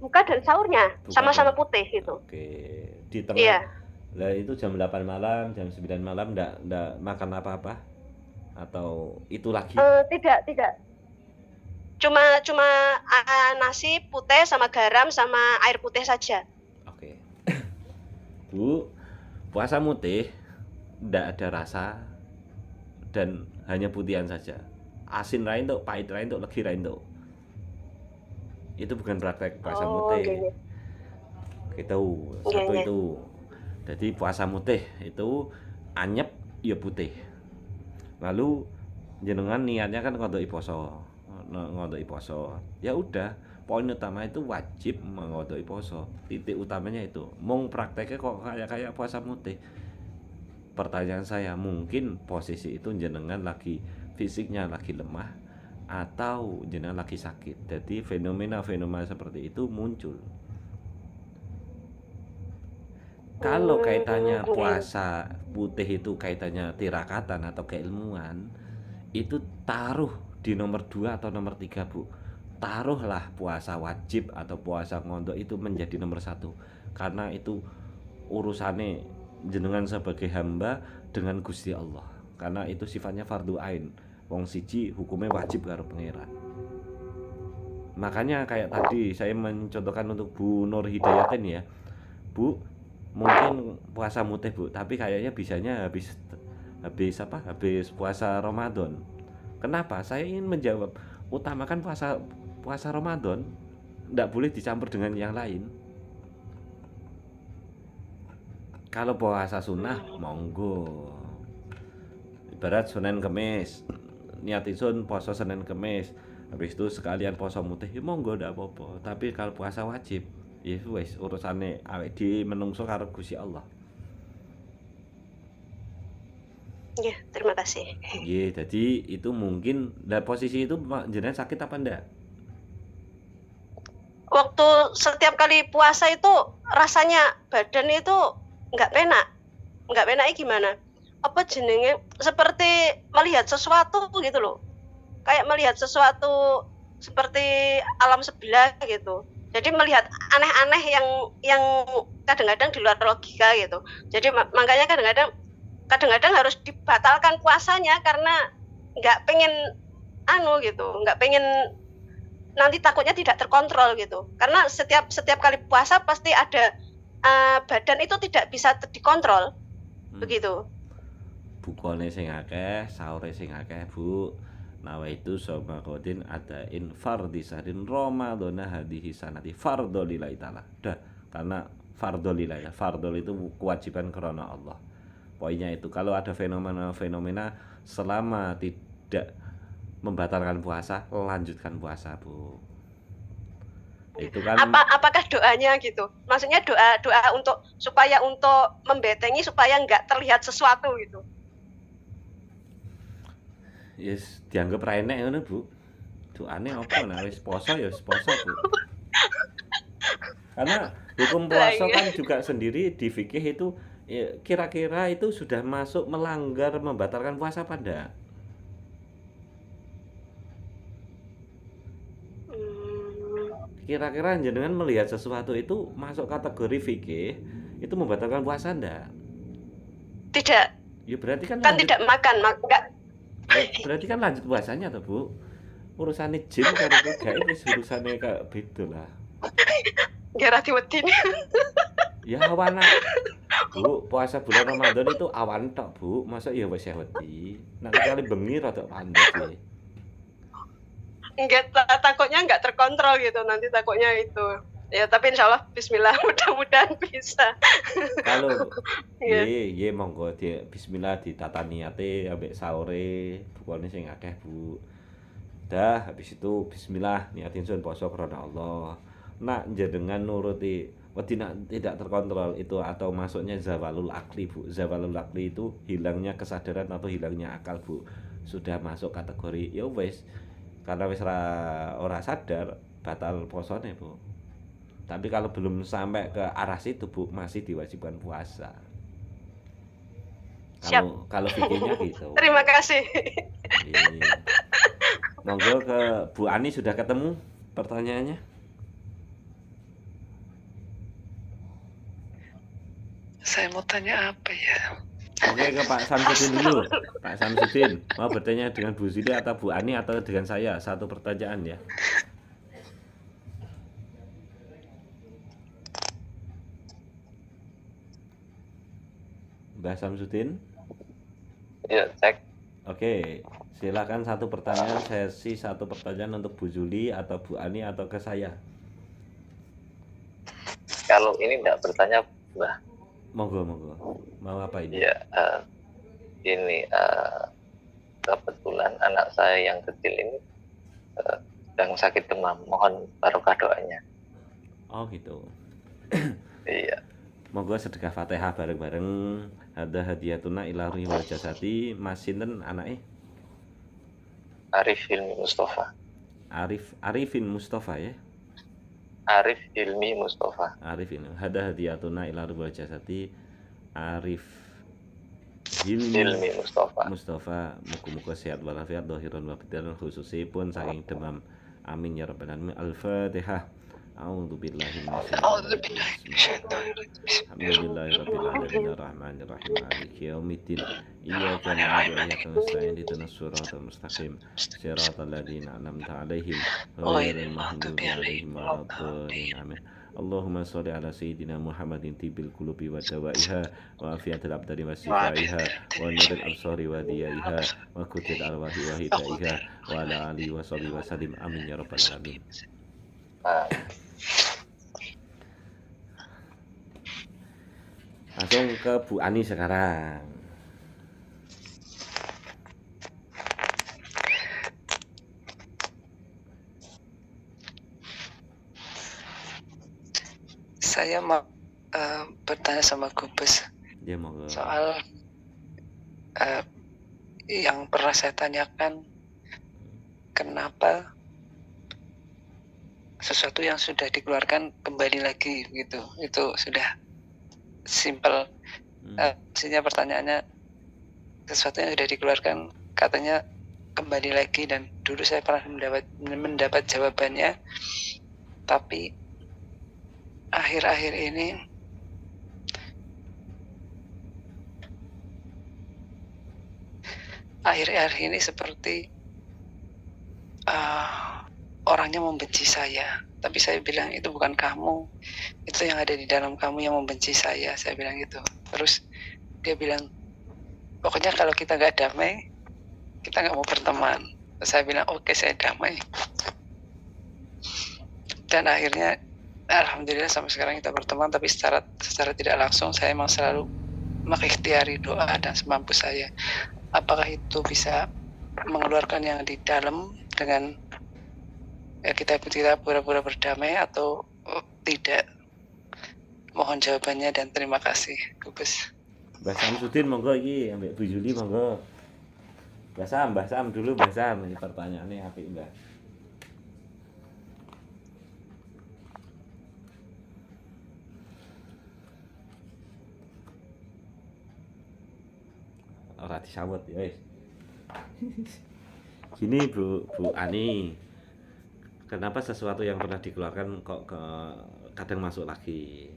Buka dan sahurnya sama-sama putih gitu. Oke. Di tengah. Iya. Lah itu jam 8 malam, jam 9 malam enggak makan apa-apa? Atau itu lagi? Tidak. Cuma nasi putih sama garam sama air putih saja. Oke. Bu, puasa mutih enggak ada rasa dan hanya putihan saja. Asin ra entuk, pahit ra entuk, legi ra entuk. Itu bukan praktek puasa mutih. Gini. Gitu. Satu itu. Jadi puasa mutih itu anyep ya putih. Lalu jenengan niatnya kan ngondoki poso. Ya udah, poin utama itu wajib mengondoki poso. Titik utamanya itu. Mung prakteknya kok kayak puasa mutih. Pertanyaan saya, mungkin posisi itu jenengan lagi fisiknya lagi lemah atau jenengan lagi sakit. Jadi fenomena seperti itu muncul. Kalau kaitannya puasa putih itu kaitannya tirakatan atau keilmuan, itu taruh di nomor 2 atau nomor 3, Bu. Taruhlah puasa wajib atau puasa ngondok itu menjadi nomor 1. Karena itu urusannya jenengan sebagai hamba dengan Gusti Allah. Karena itu sifatnya fardu ain. Wong siji hukumnya wajib karo pangeran. Makanya kayak tadi saya mencontohkan untuk Bu Nur Hidayatin ya. Bu, mungkin puasa mutih, Bu, tapi kayaknya bisanya habis puasa Ramadan. Kenapa? Saya ingin menjawab, utamakan puasa Ramadan, enggak boleh dicampur dengan yang lain. Kalau puasa sunnah, monggo. Ibarat Senin Kemis, niat isun puasa Senin Kemis, habis itu sekalian puasa mutih, ya monggo ndak apa-apa. Tapi kalau puasa wajib, ya wis urusane awake dhewe menungso karo Gusti Allah. Iya, terima kasih. Iya, jadi itu mungkin dari posisi itu jenengan sakit apa enggak? Waktu setiap kali puasa itu rasanya badan itu nggak enak gimana? Apa jenenge seperti melihat sesuatu gitu loh. Kayak melihat sesuatu seperti alam sebelah gitu. Jadi melihat aneh-aneh yang kadang-kadang di luar logika gitu. Jadi makanya kadang-kadang harus dibatalkan puasanya karena nggak pengen nggak pengen nanti takutnya tidak terkontrol gitu. Karena setiap kali puasa pasti ada badan itu tidak bisa dikontrol. Begitu. Bukone sing akeh, sahure sing akeh, Bu. Nawaitu sama kodin adain fardhi sahrin Ramadhana hadhihi sanati fardhu lillahi ta'ala. Dah, karena fardhu lillahi. Fardhu itu kewajiban karena Allah. Poinnya itu kalau ada fenomena selama tidak membatalkan puasa, lanjutkan puasa, Bu. Itu kan apakah doanya gitu? Maksudnya doa untuk membetengi supaya nggak terlihat sesuatu gitu. Yes, dianggap ra enek ngono, Bu. Doane apa nek wis poso ya wis poso, Bu. Karena hukum puasa kan juga sendiri di fikih itu ya, kira-kira itu sudah masuk melanggar membatalkan puasa apa enggak? Kira-kira jenengan melihat sesuatu itu masuk kategori fikih itu membatalkan puasa enggak? Tidak. Ya berarti kan tidak makan, enggak. Berarti kan lanjut puasanya toh, Bu. Urusane jin karo gaib wis urusane kayak beda lah. Gara diwedine. Ya awan. Bu, puasa bulan Ramadan itu awan tok, Bu. Masa ya wis wedi. Nek kali bengi rada pandai sih. Enggak, takutnya enggak terkontrol gitu, nanti takutnya itu. Ya tapi insya Allah bismillah mudah-mudahan bisa. Kalau ye monggo bismillah ditata niate ambek sahure bukane sing akeh, Bu. Dah habis itu bismillah niatin sun poso karena Allah. Nak jenengan nuruti wedi nak tidak terkontrol itu atau masuknya zawalul akli, Bu. Zawalul akli itu hilangnya kesadaran atau hilangnya akal, Bu. Sudah masuk kategori ya wis karena wis ora sadar batal posone Bu. Tapi kalau belum sampai ke arah situ Bu, masih diwajibkan puasa. Siap. Kalau fikihnya gitu. Terima kasih. Iya. Monggo ke Bu Ani, sudah ketemu pertanyaannya? Saya mau tanya apa ya? Oke, ke Pak Samsudin dulu. Pak Samsudin, mau bertanya dengan Bu Zili atau Bu Ani atau dengan saya? Satu pertanyaan ya. Mbak Samsudin? Ya, cek. Oke, silakan satu pertanyaan, sesi satu pertanyaan untuk Bu Zuli atau Bu Ani atau ke saya. Kalau ini tidak bertanya, Mbah. Monggo. Mau apa ini? Ya, ini kebetulan anak saya yang kecil ini sedang sakit demam. Mohon barokah doanya. Oh gitu. Iya. Monggo sedekah Fatihah bareng-bareng. Ada hadiyatuna ila ruhi wal jasati. Mas sinten anake? Arif Hilmi Mustafa. Arifin Mustafa ya. Arif Hilmi Mustafa. Arif ini. Ada hadiyatuna ila ruhi wal jasati. Arif Hilmi Mustafa. Muga-muga sehat walafiat dhahiran wa batinan, khususipun saking demam. Amin ya rabbal alamin. Al-Fatihah. A'udzubillahi Alhamdulillahirabbil alamin arrahmanir rahim maliki yaumiddin iyyaka na'budu wa iyyaka nasta'in ihdinas siratal mustaqim siratal ladzina an'amta 'alaihim ghairil maghdubi 'alaihim waladdallin amin. Allahumma sholli ala sayyidina Muhammadin tibil qulubi wa dawaiha wa afiyatil abdani wa shifaiha wa nuril absari wa diyaiha wa kutil arwahi wa hidaiha wa ala alihi wa sahbihi wa sallim amin ya rabbal alamin. Langsung ke Bu Ani sekarang. Saya mau bertanya sama Gubes Dia mau ke soal yang pernah saya tanyakan, kenapa sesuatu yang sudah dikeluarkan kembali lagi gitu. Itu sudah simple. Maksudnya pertanyaannya, sesuatu yang sudah dikeluarkan katanya kembali lagi, dan dulu saya pernah mendapat jawabannya, tapi akhir-akhir ini seperti orangnya membenci saya. Tapi saya bilang, itu bukan kamu, itu yang ada di dalam kamu yang membenci saya bilang gitu. Terus dia bilang, pokoknya kalau kita nggak damai, kita nggak mau berteman. Terus saya bilang, oke, saya damai. Dan akhirnya alhamdulillah sampai sekarang kita berteman, tapi secara tidak langsung saya memang selalu mengikhtiari doa dan semampu saya. Apakah itu bisa mengeluarkan yang di dalam dengan ya kita pura-pura berdamai atau tidak? Mohon jawabannya dan terima kasih, Gubes. Mbak Samsudin monggo iki, ambek Bu Juli monggo. Mbak Sam dulu, Mbak Sam, ini pertanyaannya apik, Mbak. Ora disawet ya wis. Gini Bu Ani, kenapa sesuatu yang pernah dikeluarkan kok kadang masuk lagi?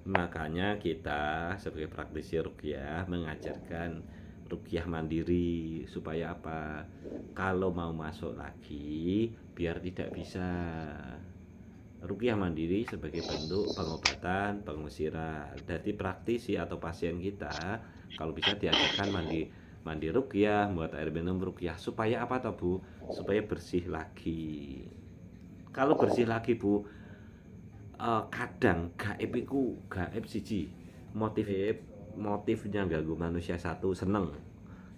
Makanya kita sebagai praktisi ruqyah mengajarkan ruqyah mandiri supaya apa? Kalau mau masuk lagi biar tidak bisa. Ruqyah mandiri sebagai bentuk pengobatan, pengusiran. Jadi praktisi atau pasien kita kalau bisa diajarkan mandi ruqyah, buat air minum ruqyah supaya apa toh Bu? Supaya bersih lagi. Kalau bersih lagi Bu, kadang gaib iku gaib siji. Motifnya ganggu manusia satu, seneng.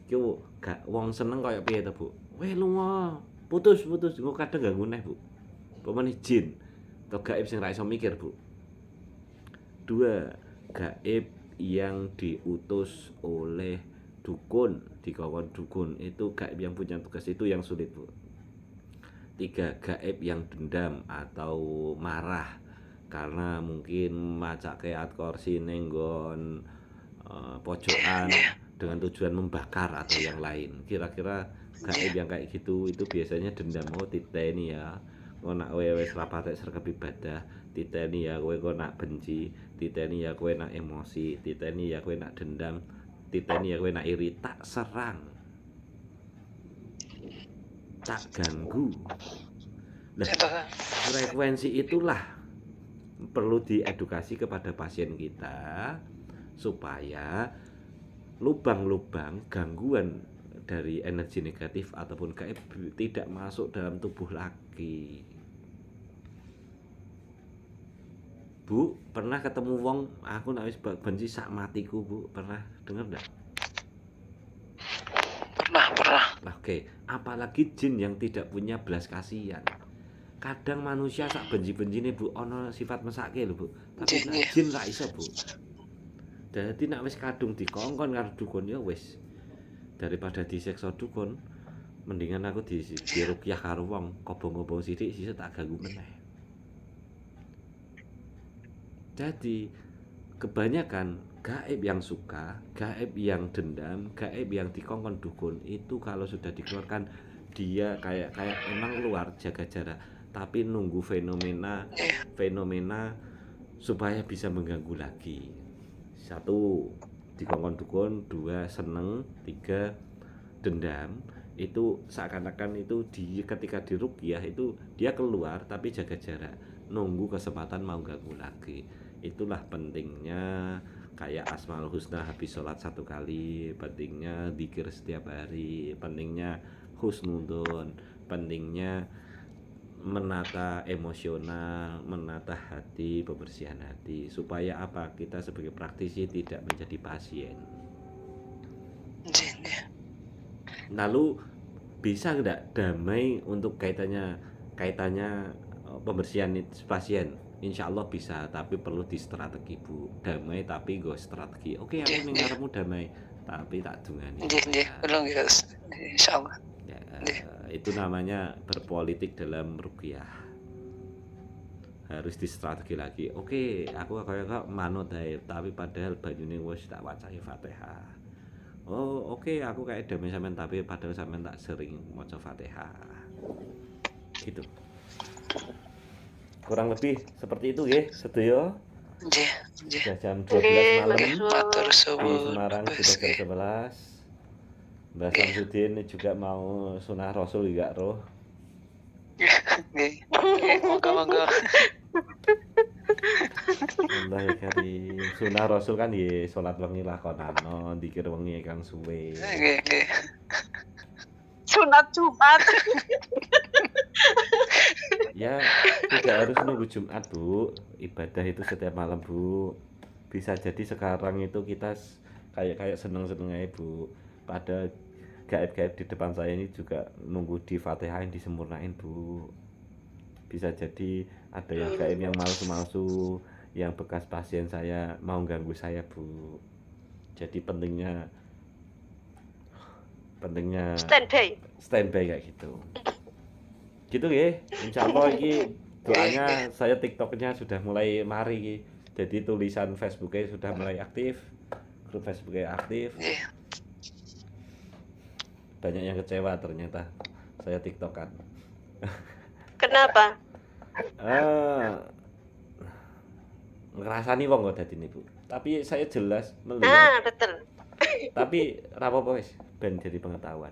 Iku gak wong seneng kaya piye to Bu? Weh lunga, putus engko kadang ganggu neh Bu. Pemene jin atau gaib sing ra iso mikir Bu. 2, gaib yang diutus oleh dukun, dikawon dukun, itu gaib yang punya tugas, itu yang sulit Bu. 3 gaib yang dendam atau marah karena mungkin macake kursi nenggon pojokan dengan tujuan membakar atau yang lain. Kira-kira gaib yang kayak gitu itu biasanya dendam. Oh titeni ya kowe nak wis ra patek sregep ibadah, titeni ya kowe kok nak benci, titeni ya kowe nak emosi, titeni ya kowe nak dendam, titeni ya kowe nak iri, tak serang, tak ganggu. Nah, frekuensi itulah perlu diedukasi kepada pasien kita supaya lubang-lubang gangguan dari energi negatif ataupun gaib tidak masuk dalam tubuh lagi. Bu, pernah ketemu wong aku nek wis benci sak matiku, Bu? Pernah dengar enggak? Pernah. Oke, apalagi jin yang tidak punya belas kasihan. Kadang manusia sak benci-bencine Bu ono sifat mesake lho Bu. Tapi nek jin ra iso Bu. Dadi nek wis kadung dikongkon karo dukun ya wis. Daripada disiksa dukun, mendingan aku diruqyah karo wong, kobong-kobong sithik sisa tak ganggu meneh. Jadi kebanyakan gaib yang suka, gaib yang dendam, gaib yang dikongkon dukun itu kalau sudah dikeluarkan dia kayak emang luar jaga jarak, tapi nunggu fenomena supaya bisa mengganggu lagi. 1 dikongkon dukun, 2 seneng, 3 dendam. Itu seakan-akan itu ketika diruqyah itu dia keluar tapi jaga jarak, nunggu kesempatan mau ganggu lagi. Itulah pentingnya kayak Asmaul Husna habis sholat 1 kali, pentingnya zikir setiap hari, pentingnya husnudon, pentingnya menata emosional, menata hati, pembersihan hati, supaya apa? Kita sebagai praktisi tidak menjadi pasien. Lalu bisa enggak damai untuk kaitannya pembersihan pasien? Insya Allah bisa, tapi perlu di strategi Bu. Damai tapi gue strategi. Oke, aku ngarepmu damai, tapi tak dungani. Belum guys, insya Allah. Ya, itu namanya berpolitik dalam ruqyah. Harus di strategi lagi. Oke, aku kayak manut ae, tapi padahal banyune wis tak wacahi Fatihah. Oh, oke, aku kayak damai sampean tapi padahal sampean tak sering maca Fatihah. Gitu. Kurang lebih seperti itu nggih, sedaya. Nggih. Sudah jam 12 malam. Matur Di suwun. Semarang sudah jam 11. Mbak Samsudin juga mau sunah Rasul juga roh. Nggih. Monggo. Allah ya karim. Sunah Rasul kan ya salat wengi lakonano, zikir wengi kang suwe. Nggih. Sunat Jumat. Ya, tidak harus nunggu Jumat, Bu. Ibadah itu setiap malam, Bu. Bisa jadi sekarang itu kita kayak seneng-seneng aja, Bu. Pada gaib-gaib di depan saya ini juga nunggu di Fatihain disempurnain, Bu. Bisa jadi ada yang gaib yang malsu-malsu, yang bekas pasien saya mau ganggu saya, Bu. Jadi pentingnya standby kayak gitu. Gitu ya, insya Allah ini doanya saya TikToknya sudah mulai mari, jadi tulisan Facebooknya sudah mulai aktif, grup Facebooknya aktif. Banyak yang kecewa ternyata saya TikTokan. Kenapa? Ngerasani wong kok dadi niku. Tapi saya jelas melihat. Betul. Tapi rapopo wis ben jadi pengetahuan.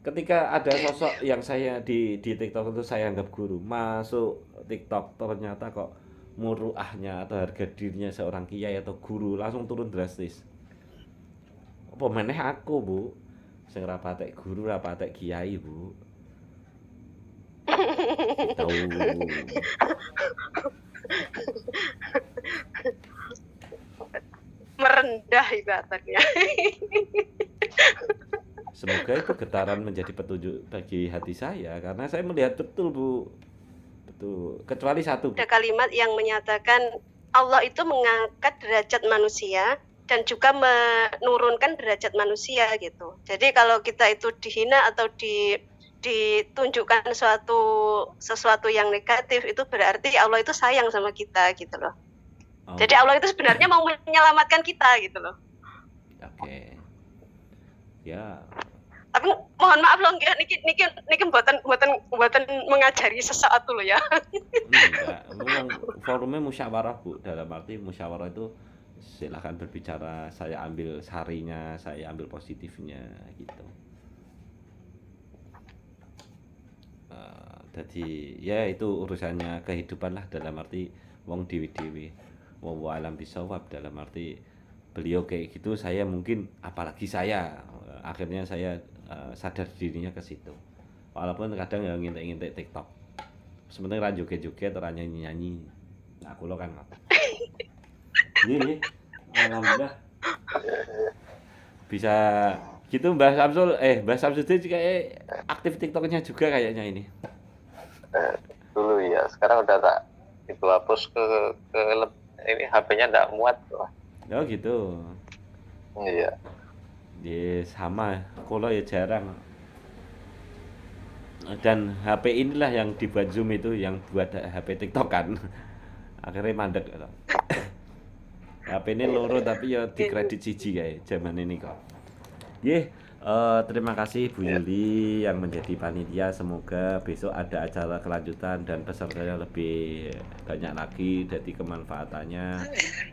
Ketika ada sosok yang saya di TikTok itu saya anggap guru, masuk TikTok ternyata kok muruahnya atau harga dirinya seorang kiai atau guru langsung turun drastis. Apa meneh aku, Bu? Sing ra patek guru, ra patek kiai, Bu. Tahu. Merendah ibaratnya. Semoga itu getaran menjadi petunjuk bagi hati saya karena saya melihat betul, Bu. Betul. Kecuali satu. Ada kalimat yang menyatakan Allah itu mengangkat derajat manusia dan juga menurunkan derajat manusia gitu. Jadi kalau kita itu dihina atau ditunjukkan sesuatu yang negatif, itu berarti Allah itu sayang sama kita gitu loh. Oh, Jadi Allah itu sebenarnya mau menyelamatkan kita gitu loh. oke. Ya, Tapi mohon maaf loh, niki mboten mengajari sesuatu loh ya. enggak. Memang forumnya musyawarah, Bu. Dalam arti musyawarah itu silahkan berbicara, saya ambil sarinya, saya ambil positifnya gitu. Jadi ya itu urusannya kehidupan lah, dalam arti wong dewi-dewi wa alam bisawab, dalam arti beliau kayak gitu, saya mungkin apalagi saya akhirnya saya sadar dirinya ke situ, walaupun kadang ya ngintek-ngintek TikTok sebenarnya ra joget-joget ora nyanyi-nyanyi, nah kula kan ini alhamdulillah bisa gitu. Mbah Samsudin kayak aktif TikToknya juga kayaknya ini. Dulu ya, sekarang udah tak itu hapus ke ini HP-nya nggak muat loh. Oh gitu. Iya. Ya sama, kula ya jarang. Dan HP inilah yang dibuat Zoom itu yang buat HP TikTok kan. Akhirnya mandek. HP ini loro tapi ya dikredit siji kayak zaman ini kok. Terima kasih Bu Yuli yang menjadi panitia. Semoga besok ada acara kelanjutan dan pesertanya lebih banyak lagi, jadi kemanfaatannya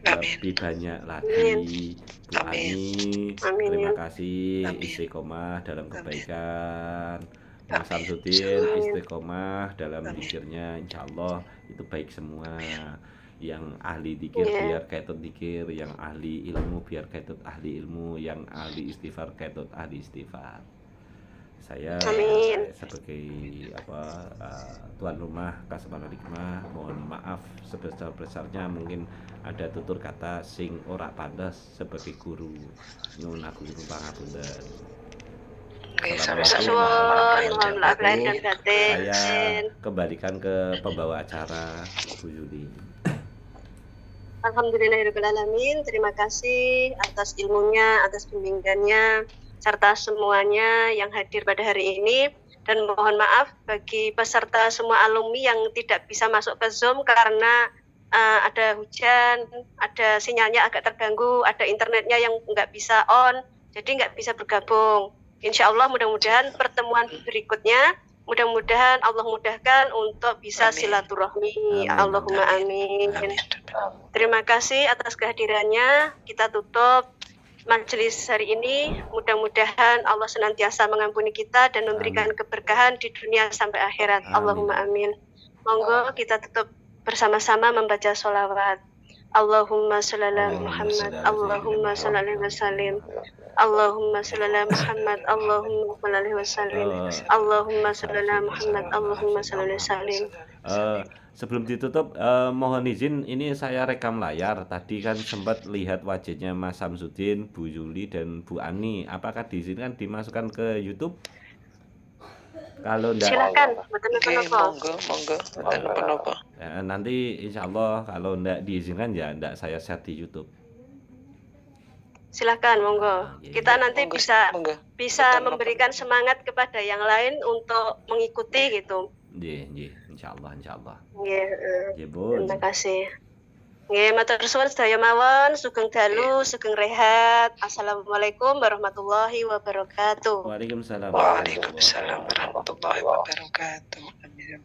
lebih banyak lagi. Bu Ani, terima kasih, istiqomah dalam kebaikan. Mas Samsudin istiqomah dalam zikirnya, insya Allah itu baik semua. Yang ahli dikir biar ketut dikir, yang ahli ilmu biar ketut ahli ilmu, yang ahli istighfar ketut ahli istighfar. Saya sebagai tuan rumah Kasemanan Hikmah mohon maaf sebesar-besarnya, mungkin ada tutur kata sing ora pantes sebagai guru, nyuwun agung pangapunten. Saya kembalikan ke pembawa acara Bu Yuli. Alhamdulillahirrahmanirrahim. Terima kasih atas ilmunya, atas bimbingannya, serta semuanya yang hadir pada hari ini. Dan mohon maaf bagi peserta semua alumni yang tidak bisa masuk ke Zoom karena ada hujan, ada sinyalnya agak terganggu, ada internetnya yang nggak bisa on, jadi nggak bisa bergabung. Insya Allah mudah-mudahan pertemuan berikutnya, mudah-mudahan Allah mudahkan untuk bisa silaturahmi. Allahumma amin. Terima kasih atas kehadirannya. Kita tutup majelis hari ini. Mudah-mudahan Allah senantiasa mengampuni kita dan memberikan keberkahan di dunia sampai akhirat. Allahumma amin. Monggo kita tutup bersama-sama membaca sholawat. Allahumma sholli ala Muhammad, Allahumma sholli alaihi wasallim. Allahumma sholli ala Muhammad, Allahumma sholli alaihi wasallim. Allahumma sholli ala Muhammad, Allahumma sholli alaihi wasallim. Sebelum ditutup, mohon izin ini saya rekam layar. Tadi kan sempat lihat wajahnya Mas Samsudin, Bu Yuli dan Bu Ani. Apakah diizinkan dimasukkan ke YouTube? Kalau enggak, silakan. Monggo. Nanti insya Allah kalau enggak diizinkan ya enggak saya share di YouTube. Silakan, monggo. Kita nanti bisa memberikan semangat kepada yang lain untuk mengikuti gitu. Nggih, insya Allah. Nggih, Bu. terima kasih. Nggih, matur suwun sedaya mawon, sugeng dalu, sugeng rehat. Assalamualaikum warahmatullahi wabarakatuh. Waalaikumsalam. Waalaikumsalam warahmatullahi wabarakatuh. Amin.